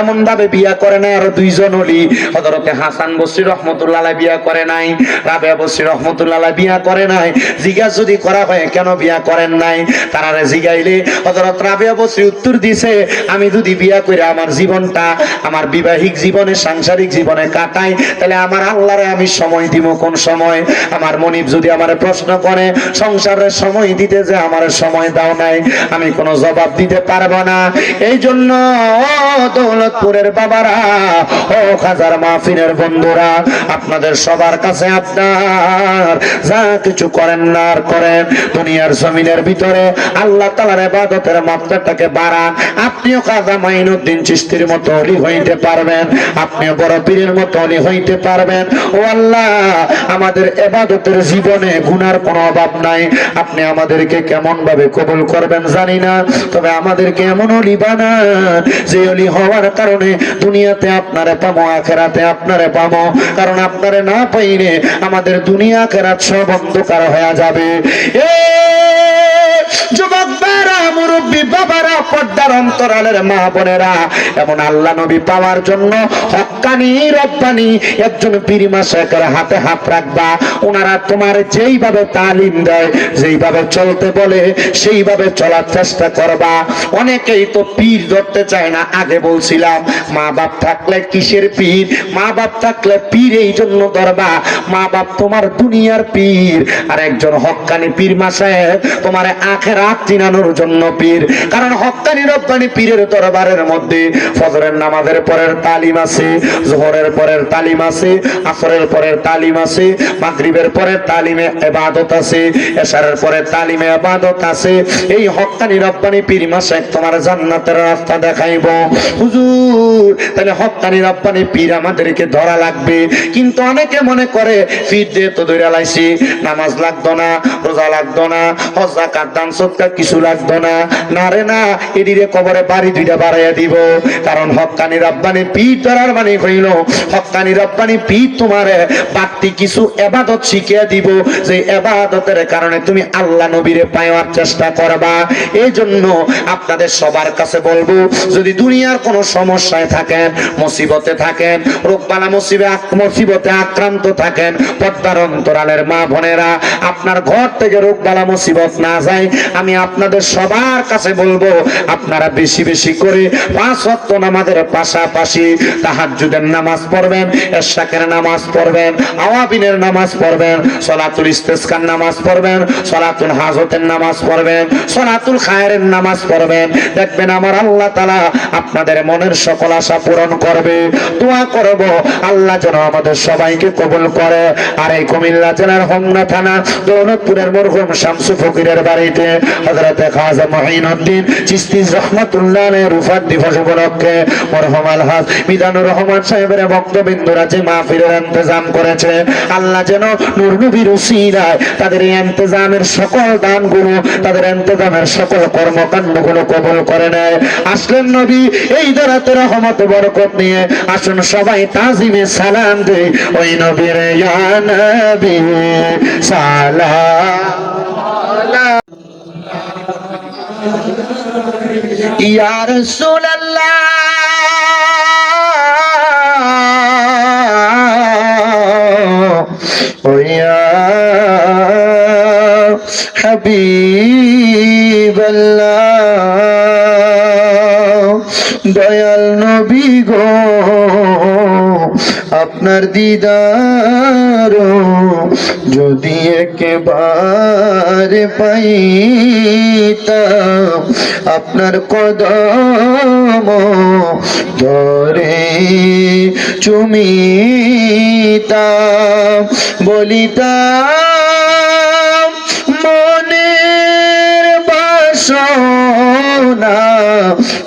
এমন ভাবে বিয়ে করে নাই আরো 2 জন ওলি, হযরতে হাসান বসরি রহমতুল্লাহ আলাইহি বিয়ে করে নাই, রাবেয়া বসরি রহমতুল্লাহ আলাইহি বিয়ে করে নাই। জিজ্ঞাসা যদি করা হয় কেন বিয়ে করেন নাই, তারারে জিগাইলে হযরত রাবেয়া বসরি উত্তর দিছে, আমি যদি বিয়ে করে আমার জীবনটা, আমার বিবাহিক জীবনে, সাংসারিক জীবনে কাটাই, তাহলে আমার আল্লাহরে আমি সময় দিব কোন সময়? আমার মনিব যদি আমারে প্রশ্ন করে সংসারের সময় দিতে যে আমার সময় দাও নাই, আমি কোনো জবাব দিতে পারবো না। এই জন্য দৌলতপুরের বাবারা, ও খাজার মাহফিলের বন্ধুরা, আপনাদের সবার কাছে আপনার যা কিছু করেন না আর করেন, দুনিয়ার জমিনের ভিতরে আল্লাহ তাআলার ইবাদতের মাত্রাটাকে বাড়ান। আপনিও খাজা মঈনুদ্দিন চিশতির মতো ওলি হইতে পারবেন, আপনিও বড় পীরের মতো ওলি হইতে পারবেন। ও আল্লাহ, আমাদের ইবাদতের জীবনে গুনার কোনো অভাব নাই। আপনি আমাদেরকে কেমন ভাবে কবুল করবেন জানি না, তবে আমাদেরকে এমন ওলি বানান যে ওলি হওয়ার কারণে দুনিয়াতে আপনারে পাবো, আখিরাতে আপনারে পাবো। কারণ আপনারে না পাইলে আমাদের দুনিয়া আখিরাত সব অন্ধকার হয়ে যাবে। যুবক বারা, মুরব্বী বাবারা, পর্দার অন্তরালের মা বোনেরা, এমন আল্লাহ নবী পাওয়ার জন্য হক্কানি রব্বানি একজন পীর মাশায়েখের হাতে হাত রাখবা। ওনারা তোমার যেইভাবে তালিম দেয়, যেইভাবে চলতে বলে সেইভাবে চলার চেষ্টা করবা। অনেকেই তো পীর ধরতে চায় না। আগে বলছিলাম মা বাপ থাকলে কিসের পীর, মা বাপ থাকলে পীর এই জন্য ধরবা, মা বাপ তোমার দুনিয়ার পীর, আর একজন হক্কানি পীর মাশায়েখ তোমার আখিরাত চিনানোর জন্য পীর। কারণ হক্কানি রব্বানি পীরের দরবারের মধ্যে ফজরের নামাজের পরের তালিম আছে, যোহরের পরের তালিম আছে, আসরের পরের তালিম আছে, মাগরিবের পরের তালিমে ইবাদত আছে, এশারের পরের তালিমে ইবাদত আছে। এই হক্কানি রব্বানি পীর মাশায়েখ তোমার জান্নাতের রাস্তা দেখাইবো। হুজুর, তাহলে হক্কানি রব্বানি পীর আমাদেরকে ধরা লাগবে। কিন্তু অনেকে মনে করে পীর দিয়ে তো ধরে লাইছি, নামাজ লাগতো না, রোজা লাগতো না, হজ যাকাত দান সদকা কিছু লাগতো না। না রে না, এদিকে কবরে বাড়ি 2টা বাড়াইয়া দিব। কারণ হক্কানি রব্বানি পীর ধরার মানে হইল হক্কানি রব্বানি পীর তোমারে বাড়তি কিছু ইবাদত শিখিয়ে দিব, যে ইবাদতের কারণে তুমি আল্লাহ নবীরে পাওয়ার চেষ্টা করবা। এই জন্য আপনাদের সবার কাছে বলবো, যদি দুনিয়ার কোনো সমস্যায় থাকেন, মুসিবতে থাকেন, রোগবালা মুসিবতে আক্রান্ত থাকেন, পর্দার অন্তরালের মা বোনেরা, আপনার ঘর থেকে রোগবালা মুসিবত না যায়, আমি আপনাদের সবার কাছে বলবো আপনারা বেশি বেশি করে 5 ওয়াক্ত নামাজের পাশাপাশি তাহাজ্জুদের নামাজ পড়বেন, ইশরাকের নামাজ পড়বেন, আওয়াবিনের নামাজ পড়বেন, সালাতুল ইস্তিসকার নামাজ পড়বেন, সালাতুল হাজতের নামাজ পড়বেন, সালাতুল খায়রের নামাজ পড়বেন। দেখবেন আমার আল্লাহ তাআলা আপনাদের মনের সকল আশা পূরণ করবে। দোয়া করব আল্লাহ যেন আমাদের সবাইকে কবুল করে। আর এই কুমিল্লা জেলার হোমনা থানা দৌলতপুরের মরহুম শামসু ফকিরের বাড়িতে হযরতে খাজা মঈনুদ্দিন চিশতি রাহমাতুল্লাহ আলাইহির রুফাত দিবস উপলক্ষে মরহুম আলহাজ মিজানুর রহমান সাহেবের ভক্তবৃন্দরা যে মাহফিলের ইন্তজাম করেছে, আল্লাহ যেন নূর নবীর উসিলায় তাদের এই ইন্তজামের সকল দানগুলো, তাদের ইন্তজামের সকল কর্মকাণ্ডগুলো কবুল করে নেয়। আসলেন নবী এই দরাতে রহমত বরকত নিয়ে, আসুন সবাই তাজিমে সালাম দেই ওই নবীর ইয়া নবী সালাম ইয়া রাসূলুল্লাহ ও ইয়া হাবিবাল্লাহ, দয়াল নবী গো আপনার দিদার যদি একেবারে পাইতাম, আপনার কদম ধরে চুমিতাম, বলিতাম মনের বাসনা,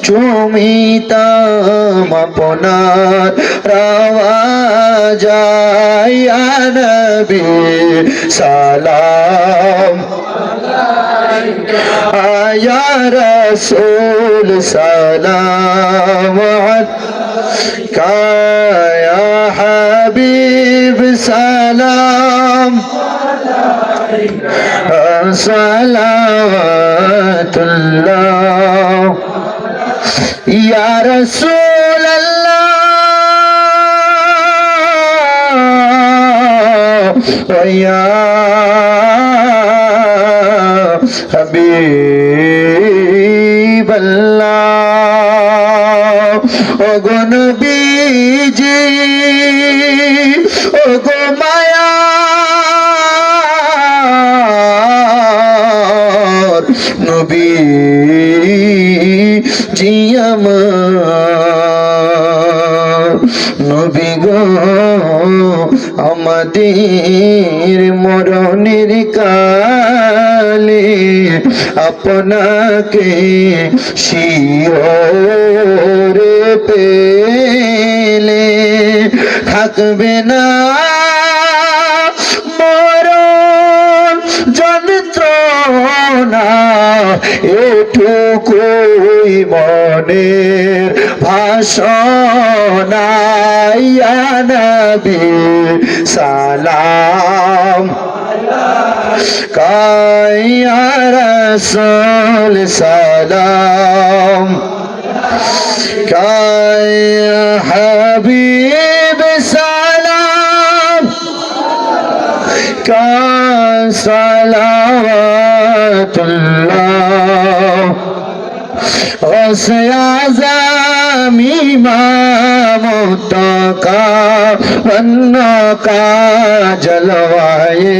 চুমিতাম আপনার রাওয়াজায় ইয়া নবী সালাম ইয়া রাসূল সালাম আলাইকা ইয়া হাবিব সালাম সালাওয়াতুল্লাহ ইয়া রাসূলুল্লাহ ইয়া হাবিবাল্লাহ, ওগো নবীজি ওগো মায়ার নবী জি আমার নবী গো, আমাদের মরণের কালে আপনাকে শিওরে পেলে থাকবে না মরণ যন্ত্রণা, এটুকুই মনের ভাষণা ইয়া নবী সালাম ইয়া রাসূল সালাম ইয়া হাবিব সালাম সালাওয়াতুল্লাহ গৌসে আযম ইমাম মুত্তাকা वन्नका जलवाए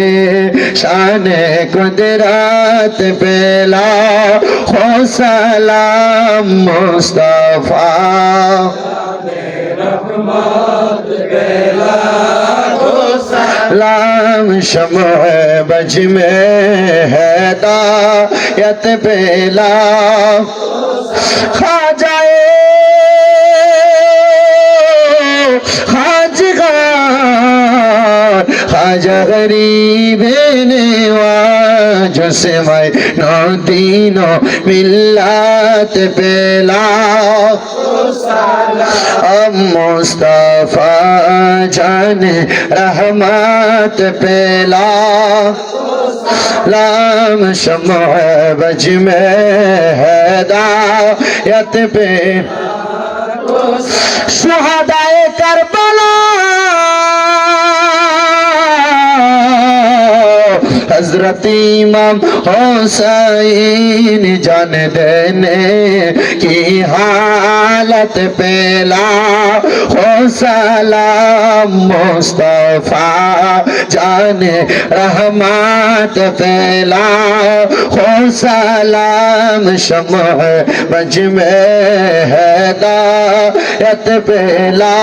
शाने कुदरत पेला हो सलाम मुस्तफा सलाम शम्अ बज में हैदायत पेला खा जाए खाजा गरीब नवाजो से मैं नदीनो मिल्लत पेला अब मुस्तफा जाने रहमत पेला लाम शम्अ बज में हैदायत पे शुहदाए करबला हजरत इमाम हुसैन जान देने की हालत पेला हो सलाम मुस्तफा जाने रहमत पेला हो सलाम शम्ह मज में हैदायत पेला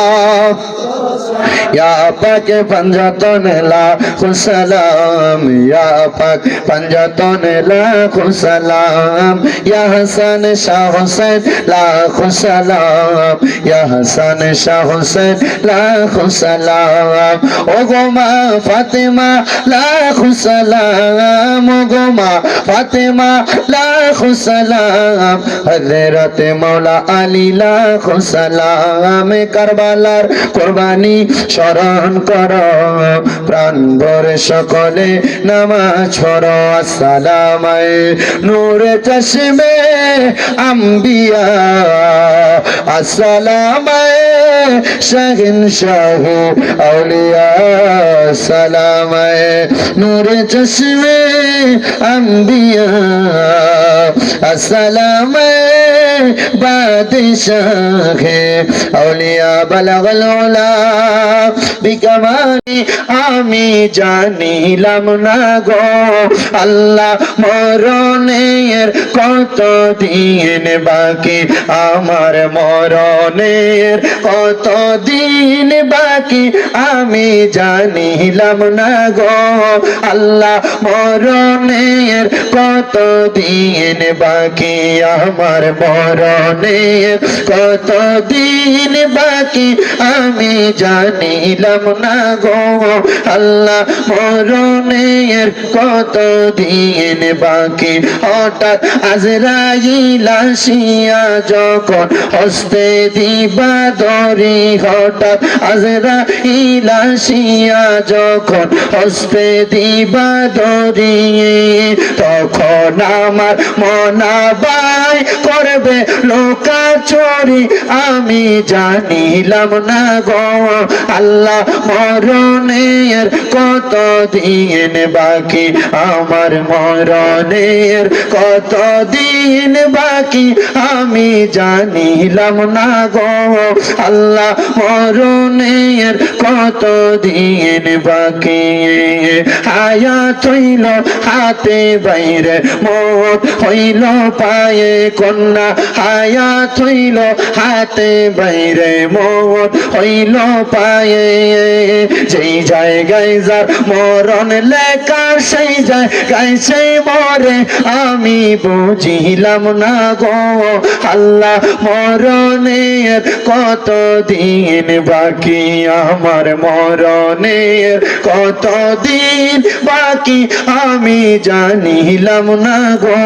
या पाक पंजतन लाख सलाम या पाक पंजतन लाख सलाम या हसन शाह हुसैन लाख सलाम या हसन शाह हुसैन लाख सलाम ओ गोमा फातिमा लाख सलाम ओ गोमा फातिमा लाख सलाम हजरत मौला अली लाख सलाम करबालार कुर्बानी স্মরণ করো প্রাণ ভরে সকলে নামাজ পড়ো আসসালামে নূরে চশমে আম্বিয়া আসসালামে শাহিনশাহ আউলিয়া আসসালামে নূরে চশমে আম্বিয়া আসসালামে বাদশাহ আউলিয়া বালাগাল উলা বিকামালি আমি জানিলাম না গো আল্লাহ মরণের কত দিন বাকি আমার মরণের কত দিন বাকি আমি জানিলাম না গো আল্লাহ মরণের কত দিন বাকি আমার মরণের কত দিন বাকি আমি জানিলাম না গো আল্লাহ মরণের কত দিন বাকি হঠাৎ আজরাইল আসিয়া যখন হস্তে দিবা ধরি হঠাৎ আজরাইল আসিয়া যখন হস্তে দিবা ধরি তখন আমার মনাবাই করবে লোকাচুরি আমি জানিলাম না গো আল্লাহ মরণের কত দিন বাকি আমার মরণের কত দিন বাকি আমি জানিলাম না গো আল্লাহ মরণের কত দিন বাকি হায়াত হইল হাতে বাইরে মত হইল পায়ে কন্যা হায়াত হইল হাতে বাইরে মত হইল পায়ে যেই জায়গায় যার মরণ লেখা সেই জায়গায় সেই মরে আমি বুঝিলাম না গো আল্লাহ মরণের কত দিন বাকি আমার মরণের কত দিন বাকি আমি জানিলাম না গো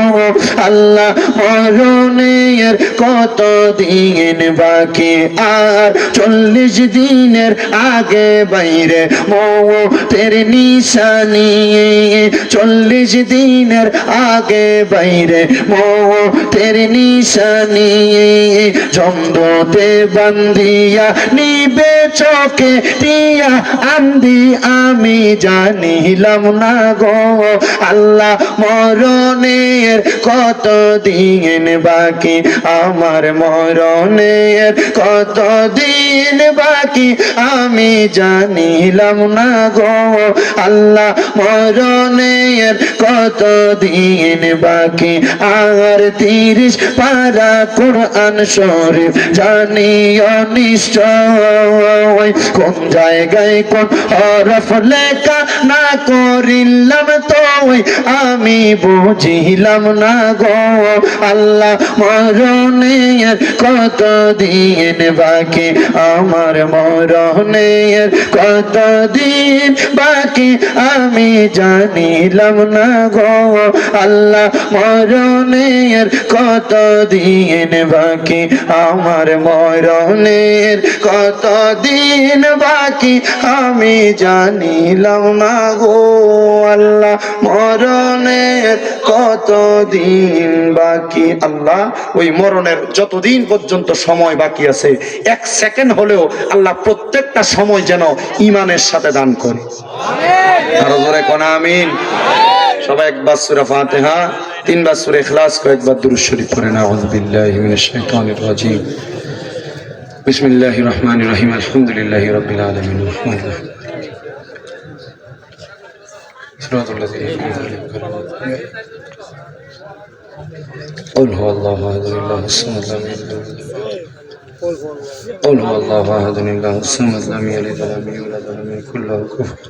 আল্লাহ মরণের কত দিন বাকি আর 40 দিনের আগে বাইরে মৌতের নিশানি 40 দিনের আগে বাইরে মৌতের নিশানি জমদূতে বান্দিয়া নিবে চোখে দিয়া আন্দি আমি জানিলাম না গো আল্লাহ মরণের কত দিন বাকি আমার মরণের কত দিন বাকি আমি জানিলাম না গো আল্লাহ মরণের কত দিন বাকি আর 30 পারা কুরআন শরীফ জানিও নিশ্চয় কোন জায়গায় কোন হরফ লেখা না করিলাম তো আমি বুঝিলাম না গো আল্লাহ মরণের কত দিন বাকি আমার মরণের কত দিন বাকি আমি জানিলাম না গো আল্লাহ মরণের কত দিন বাকি আমার মরণের কত দিন দিন বাকি আমি জানিলাম না গো আল্লাহ মরণের কত দিন বাকি আল্লাহ ওই মরণের যতদিন পর্যন্ত সময় বাকি আছে এক সেকেন্ড হলেও আল্লাহ প্রত্যেকটা সময় যেন ঈমানের সাথে দান করে আরো জোরে কোন আমিন সবাই একবার সূরা ফাতিহা তিনবার সূরা ইখলাস কয়েকবার দুরূদ শরীফ পড়েন আউযু বিল্লাহি মিনাশ শাইতানির রাজীম বিসমিল্লাহির রহমানির রহিম আলহামদুলিল্লাহি রাব্বিল আলামিন রহমানির রহিম সিরাতাল লাযিনা قل هو الله احد الله الصمد لم يلد قل هو الله احد الله الصمد لم يلد ولم يولد ولم يكن له كفوا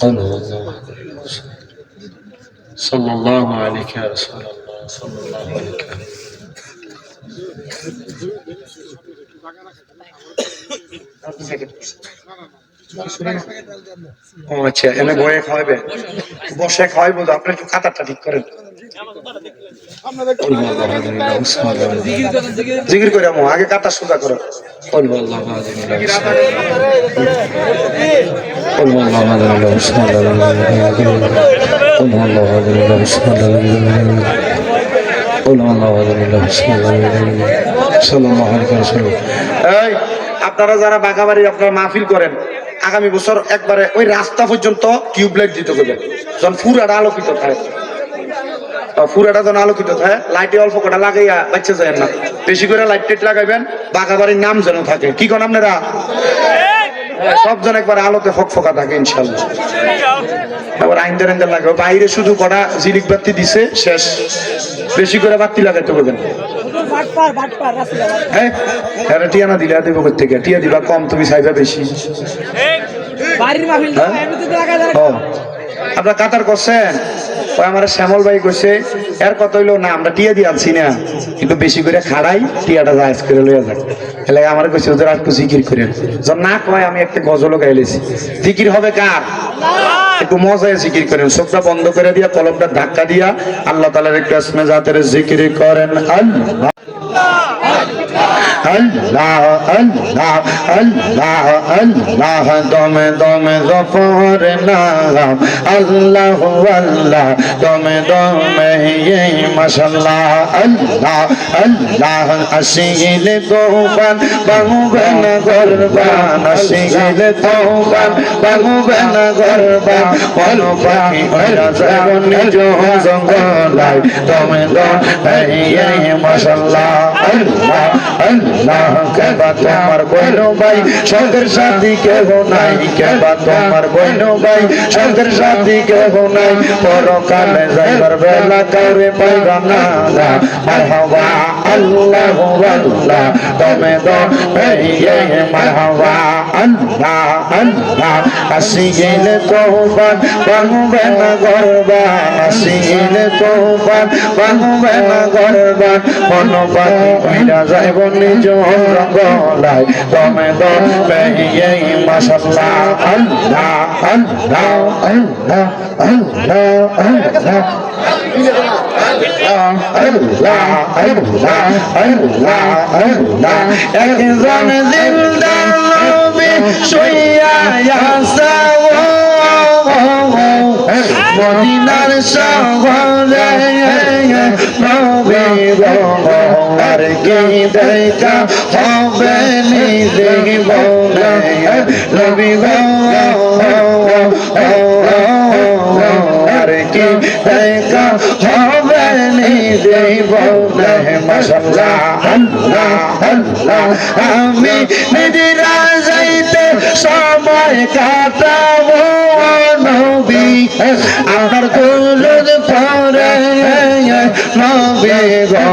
قل هو الله احد الله الصمد صلى الله عليك يا رسول الله صلى الله عليك ও আচ্ছা এনে বয়ে খাওয়াবে বসে খাওয়াইবো তো আপনি একটু কাতারটা ঠিক করেন জিকির করে আমো আগে কাতা সোজা করো আপনারা যারা বাঘাবাড়ি আপনারা মাহফিল করেন আগামী বছর একবারে ওই রাস্তা পর্যন্ত টিউবলাইট দিতে হবে যখন ফুরাটা আলোকিত থাকে ফুরাটা যখন আলোকিত থাকে লাইটে অল্প কটা লাগাইয়া বাচ্চা যায় না বেশি করে লাইট টাইট লাগাইবেন বাঘাবাড়ির নাম যেন থাকে কি কোন আপনারা সব জন একবার আলোতে ফকফকা থাকে ইনশাল্লাহ আবার আইন্দার আইন্দার লাগবে বাইরে শুধু কটা জিলিক বাতি দিছে শেষ বেশি করে বাতি লাগাইতে বলবেন হ্যাঁ টিয়া না দিলে দেবো থেকে টিয়া দিবা কম তুমি চাইবা বেশি আপনার কাতার করছেন ওই আমার শ্যামল ভাই কইছে এর কত হইলো না আমরা টিয়া দিয়ে আনছি না কিন্তু বেশি করে খাড়াই টিয়াটা জায়েজ করে লইয়া যাক এলে আমার কইছে ওদের আর একটু জিকির করেন যখন না কয় আমি একটা গজলও গাইলেছি জিকির হবে কার একটু মজায় জিকির করেন চোখটা বন্ধ করে দিয়া কলমটা ধাক্কা দিয়া আল্লাহ তাআলার একটু আসমে জাতের জিকির করেন আল্লাহ আল্লাহ আল্লাহ আল্লাহ আল্লাহ দমে দমে গফর নাম আল্লাহ আল্লাহ দমে দমে মাশাআল্লাহ আল্লাহ আল্লাহ আসিলে তোবান বাহুবেন গরবান আসিলে তোবান বাহুবেন গরবান বলো পাখি ওরা জীবন নিজ জঙ্গলায় দমে দমে মাশাআল্লাহ আল্লাহ আল্লাহ কেবা তোমার বইনো ভাই সঙ্গের সাথী কেহ নাই কেবা তোমার বইনো ভাই সঙ্গের সাথী কেহ নাই পরকালে যাইবার বেলা কাউরে পাইবা না মারহাবা আল্লাহ আল্লাহ তুমি তো মারহাবা আল্লাহ আল্লাহ আসিলে তোবান বাহুবে না গরবান আসিলে তোবান বাহুবে না গরবান মনোপাতি কইরা যাইব নিজ রঙ্গলায় তুমি তো মাশাআল্লাহ আল্লাহ আল্লাহ আল্লাহ আল্লাহ আল্লাহ আল্লাহ আল্লাহ আল্লাহ আল্লাহ একজন জিন্দা নবী শুইয়া আছে মদিনার শহরে নবী গো আর কি দেখা হবে নিজে বলে নবী গো আর কি দেখা হবে নিজে বলে মাশাআল্লাহ আল্লাহ আল্লাহ আমি নিদিরা যাইতে সময় কাটাবো নবী আমার দুলুদ পরে নবী গো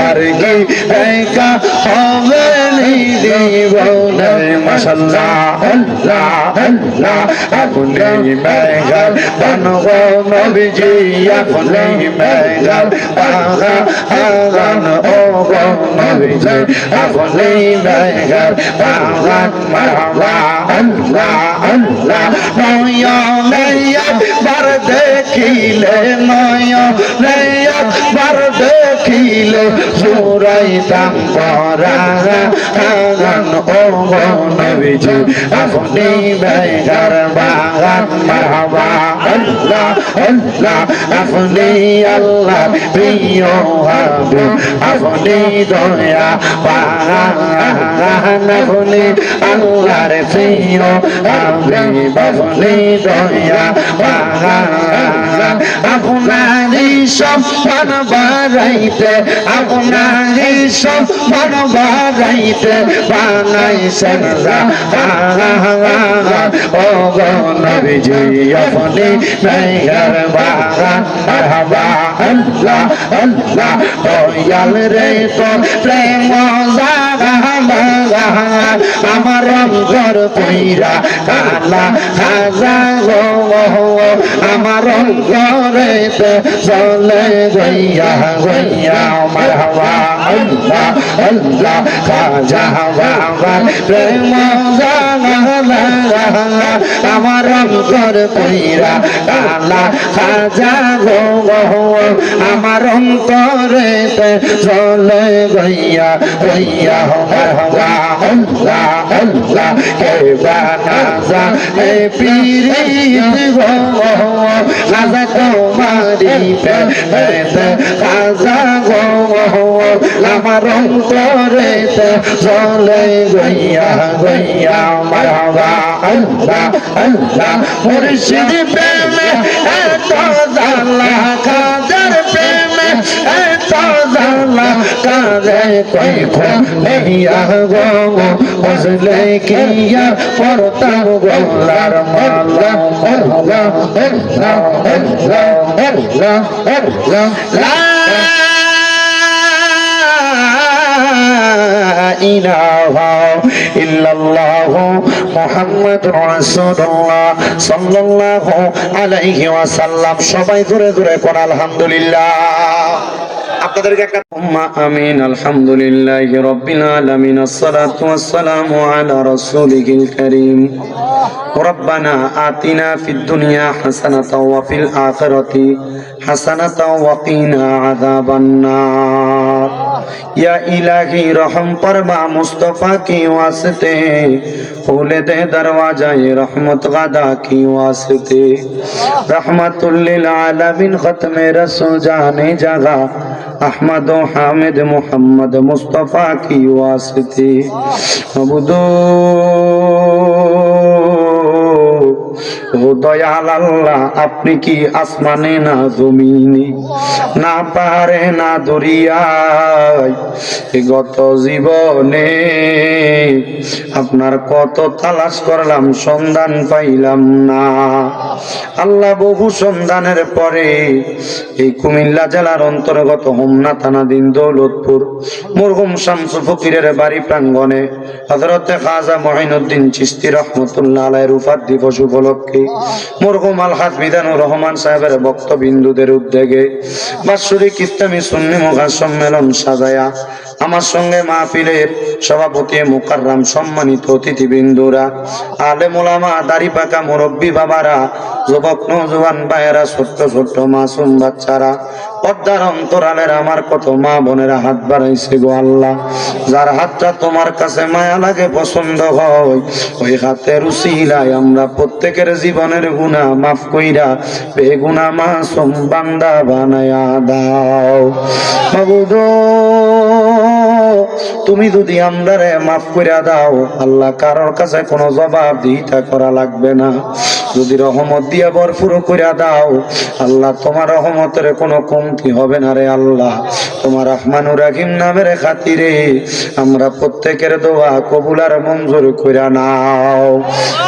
আর কি দেখা হবে নিজে বলে মাশাআল্লাহ আল্লাহ আল্লাহ আপনি মেঘাল বানগো নবীজি আপনি মেঘাল আগা আগান ও গো নবীজি আপনি মেঘাল আগা মারহাবা আল্লাহ আল্লাহ নয়া নয়া বারদ দেখিলে নয়নে একবার দেখিলে জুড়াইতাম পরাণ ও নবীজি আপনি বেগার বাগান মারহাবা আল্লাহ আল্লাহ আপনি আল্লাহ প্রিয় হাবিব আপনি দয়া পান আপনি আল্লাহর প্রিয় হাবিব আপনি দয়া পান আপনারই সম্মান বাড়াইতে আপনারই সম্মান বাড়াইতে বানাইছেন ও গো নবীজি আপনি মেহের বাগান মারহাবা আল্লাহ আল্লাহ দয়াল রে তো প্রেম আমার অন্তর পইরা কালা খাজা গো আমার অন্তরেতে চলে গইয়া গইয়া মারহাবা আল্লাহ আল্লাহ খাজা বাবা প্রেম আমার অন্তর পইরা কালা খাজা গো আমার অন্তরেতে চলে গইয়া গইয়া মারহাবা আল্লাহ আল্লাহ কে বানাজা হে পীরিত গো খাজা তোমারি পেতে খাজা গো আমার অন্তরেতে চলে গইয়া গইয়া মারহাবা আল্লাহ আল্লাহ মুর্শিদ প্রেমে এত জালা খাজার প্রেমে এত জালা কাজে কই খুনিয়া গো বুঝলে কিয়া পরতাম গোলার মালা আল্লাহ আল্লাহ আল্লাহ আল্লাহ আল্লাহ লা ইলাহা ইল্লাল্লাহ মুহাম্মাদুর রাসূলুল্লাহ সাল্লাল্লাহু আলাইহি ওয়াসাল্লাম সবাই জোরে জোরে কোন আলহামদুলিল্লাহ আপনাদেরকে একটা আমিন আলহামদুলিল্লাহি রাব্বিল আলামিন আসসালাতু ওয়াসসালামু আলা রাসূলিল কারীম রব্বানা আতিনা ফিদ দুনিয়া হাসানাতাও ওয়া ফিল আখিরাতি হাসানাতাও ওয়া কিনা আযাবান নার या इलाही रहम फरमा मुस्तफा की वास्ते खोले दे दरवाजा ये रहमत गदा की वास्ते रहमतुल लिल आलमीन खत्म रसूल जाने जगह अहमद हामिद मोहम्मद मुस्तफा की वास्ते अबुदो ও দয়াল আল্লাহ আপনি কি আসমানে না জমিনে না পাহাড়ে না দরিয়ায় গত জীবনে আপনার কত তালাশ করলাম সন্ধান পাইলাম না আল্লাহ বহু সন্ধানের পরে এই কুমিল্লা জেলার অন্তর্গত হোমনা থানাধীন দৌলতপুর মরহুম শামসু ফকিরের বাড়ি প্রাঙ্গণে হযরতে খাজা মঈনুদ্দিন চিশতি রাহমাতুল্লাহ আলাইহির উফাত দিবস উপলক্ষে মরহুম আলহাজ মিজানুর রহমান সাহেবের বক্তবিন্দুদের উদ্যোগে বাৎসরিক ইসলামী সুন্নি মুখা সম্মেলন সাজায়া আমার সঙ্গে মাহফিলের সভাপতি মুকাররম সম্মানিত অতিথিবৃন্দরা আলেম ওলামা দাড়ি পাকা মুরব্বী বাবারা যুবক নওজোয়ান ভাইয়েরা ছোট্ট ছোট্ট মাসুম বাচ্চারা পর্দার অন্তরালের আমার কত মা বোনেরা হাত বাড়াইছে গো আল্লাহ যার হাতটা তোমার কাছে মায়া লাগে পছন্দ হয় ওই হাতের উসিলায় আমরা প্রত্যেকের জীবনের গুনাহ মাফ কইরা বেগুনাহ মাসুম বান্দা বানায়া দাও মাবুদ তুমি যদি আমরারে মাফ কইরা দাও আল্লাহ কারোর কাছে কোনো জবাব দিতে করা লাগবে না যদি রহমত দিয়া ভরপুর কইরা দাও আল্লাহ তোমার রহমতের কোনো কমতি হবে না রে আল্লাহ তোমার রহমানুর রহিম নামের খাতিরে আমরা প্রত্যেকের দোয়া কবুল আর মঞ্জুর কইরা নাও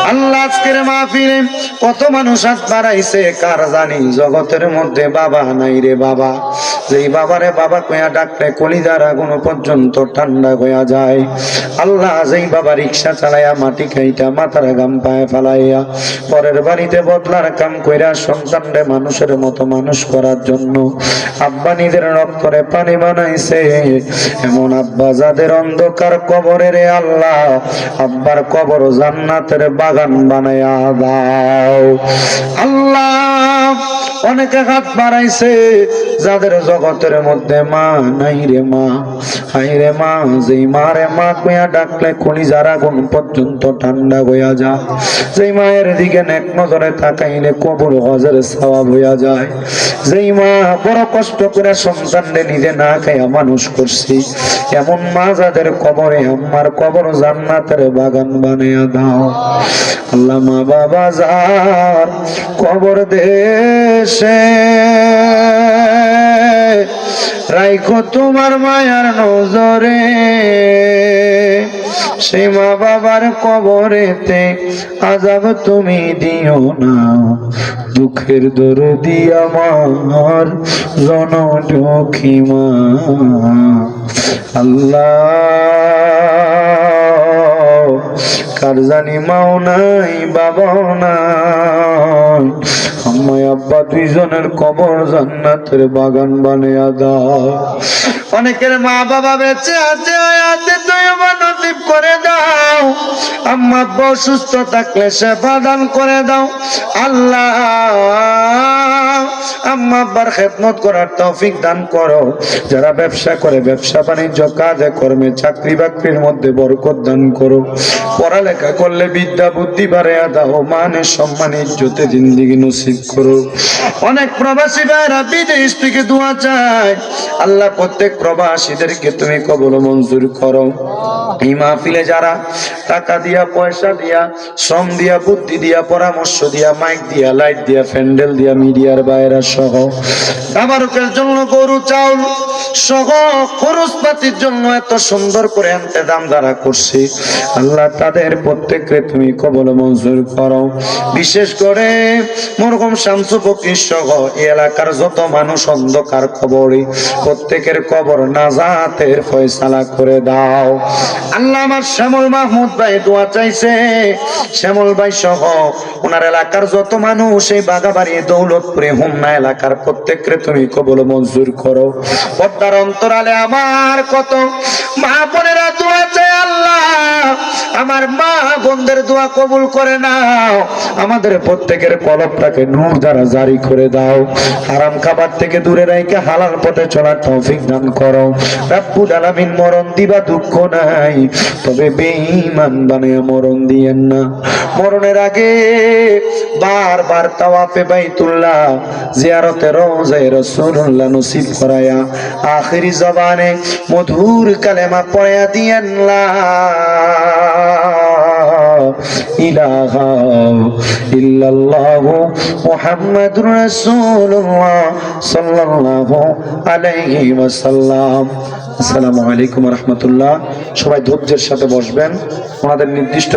আল্লাহ আজকের মাহফিলে কত মানুষ হাত বাড়াইছে কার জানি জগতের মধ্যে বাবা নাই রে বাবা যেই বাবারে বাবা কইয়া ডাকলে কলিজার আগুন পর্যন্ত ঠান্ডা হইয়া যায়। আল্লাহ যেই বাবা রিক্সা চালাইয়া মাটি খাইটা মাথার গাম পায়ে ফালাইয়া পরের বাড়িতে বদলার কাম কইরা সন্তানরে মানুষের মতো মানুষ করার জন্য আব্বা নিজের রক্তরে পানি বানাইছে, এমন আব্বা যাদের অন্ধকার কবরে রে আল্লাহ আব্বার কবর জান্নাতের বাগান বানাইয়া দাও। আল্লাহ অনেকে হাত বাড়াইছে যাদের জগতের মধ্যে মা নাই রে মা, হাই রে মা, যেই মারে মা কইয়া ডাকলে কলিজার আগুন পর্যন্ত ঠান্ডা হইয়া যায়, যেই মায়ের দিকে নেক নজরে তাকাইলে কবুল হজের সওয়াব হইয়া যায়, যেই মা বড় কষ্ট করে সন্তানরে নিজে না খাইয়া মানুষ করছি, এমন মা যাদের কবরে আমার কবর জান্নাতের বাগান বানাইয়া দাও। আল্লাহ মা বাবা যার কবর দেশে রাইখো তোমার মায়ার নজরে, সেই মা বাবার কবরেতে আযাব তুমি দিও না, দুঃখের দরদি আমার জনদুঃখী মা। আল্লাহ কার জানি মাও নাই বাবাও নাই, আম্মাই আব্বা দুইজনের কবর জান্নাতের বাগান বানাইয়া দাও। অনেকের মা বাবা বেঁচে আছে আয়াতে তয়বা নসিব করে দাও, আম্মা আব্বা সুস্থ থাকলে সেবা দান করে দাও। আল্লাহ আম্মা আব্বার খেদমত করার তৌফিক দান করো, যারা ব্যবসা করে ব্যবসা বাণিজ্য কাজে কর্মে চাকরি বাকরির মধ্যে বরকত দান করো, পড়ালেখা করলে বিদ্যা বুদ্ধি বাড়াইয়া দাও, মানে সম্মানে ইজ্জতে জিন্দেগি নসিব করো। অনেক প্রবাসী ভাইরা বিদেশ থেকে দোয়া চায়, আল্লাহ প্রত্যেক প্রবাসীদেরকে তুমি কবুল মঞ্জুর করো। এই মাহফিলে যারা টাকা দিয়া পয়সা দিয়া শ্রম দিয়া বুদ্ধি দিয়া পরামর্শ দিয়া মাইক দিয়া লাইট দিয়া প্যান্ডেল দিয়া মিডিয়ার বাইরা সহ তাবারুকের জন্য গরু চাউল সহ খরচপাতির জন্য এত সুন্দর করে ইন্তজাম যারা করছে, আল্লাহ তাদের প্রত্যেককে তুমি কবুল মঞ্জুর করো। বিশেষ করে মরহুম শামসু ফকির সহ এই এলাকার যত মানুষ অন্ধকার কবরে প্রত্যেকের কবর নাজাতের ফয়সালা করে দাও। আল্লাহ আমার শ্যামল মাহমুদ ভাই দোয়া চাইছে, শ্যামল ভাই সহ ওনার এলাকার যত মানুষ এই বাগাবাড়ি দৌলতপুরে হোমনা এলাকার প্রত্যেককে তুমি কবুল মঞ্জুর করো। পর্দার অন্তরালে আমার কত মা বোনেরা দোয়া চায়, আল্লাহ আমার মা বোনদের দোয়া কবুল করে নাও, আমাদের প্রত্যেকের কলবটাকে নূর দ্বারা জারি করে দাও, হারাম খাবার থেকে দূরে রেখে হালাল পথে চলার তৌফিক দান করো। রব্বুল আলামিন মরণ দিবা দুঃখ নাই, তবে বেঈমান বানায়া মরণ দিয়েন না। মরণের আগে বারবার তাওয়াফে বাইতুল্লাহ জিয়ারতে রওজায়ে রাসূলুল্লাহ নসিব করায়া আখিরি জবানে মধুর কালেমা পড়ায়া দিয়েন লা ইলাহা ইল্লাল্লাহু মুহাম্মাদুর রাসূলুল্লাহ সাল্লাল্লাহু আলাইহি ওয়াসাল্লাম। আসসালামু আলাইকুম ওয়া রাহমাতুল্লাহ। সবাই ধৈর্যের সাথে বসবেন, ওনাদের নির্দিষ্ট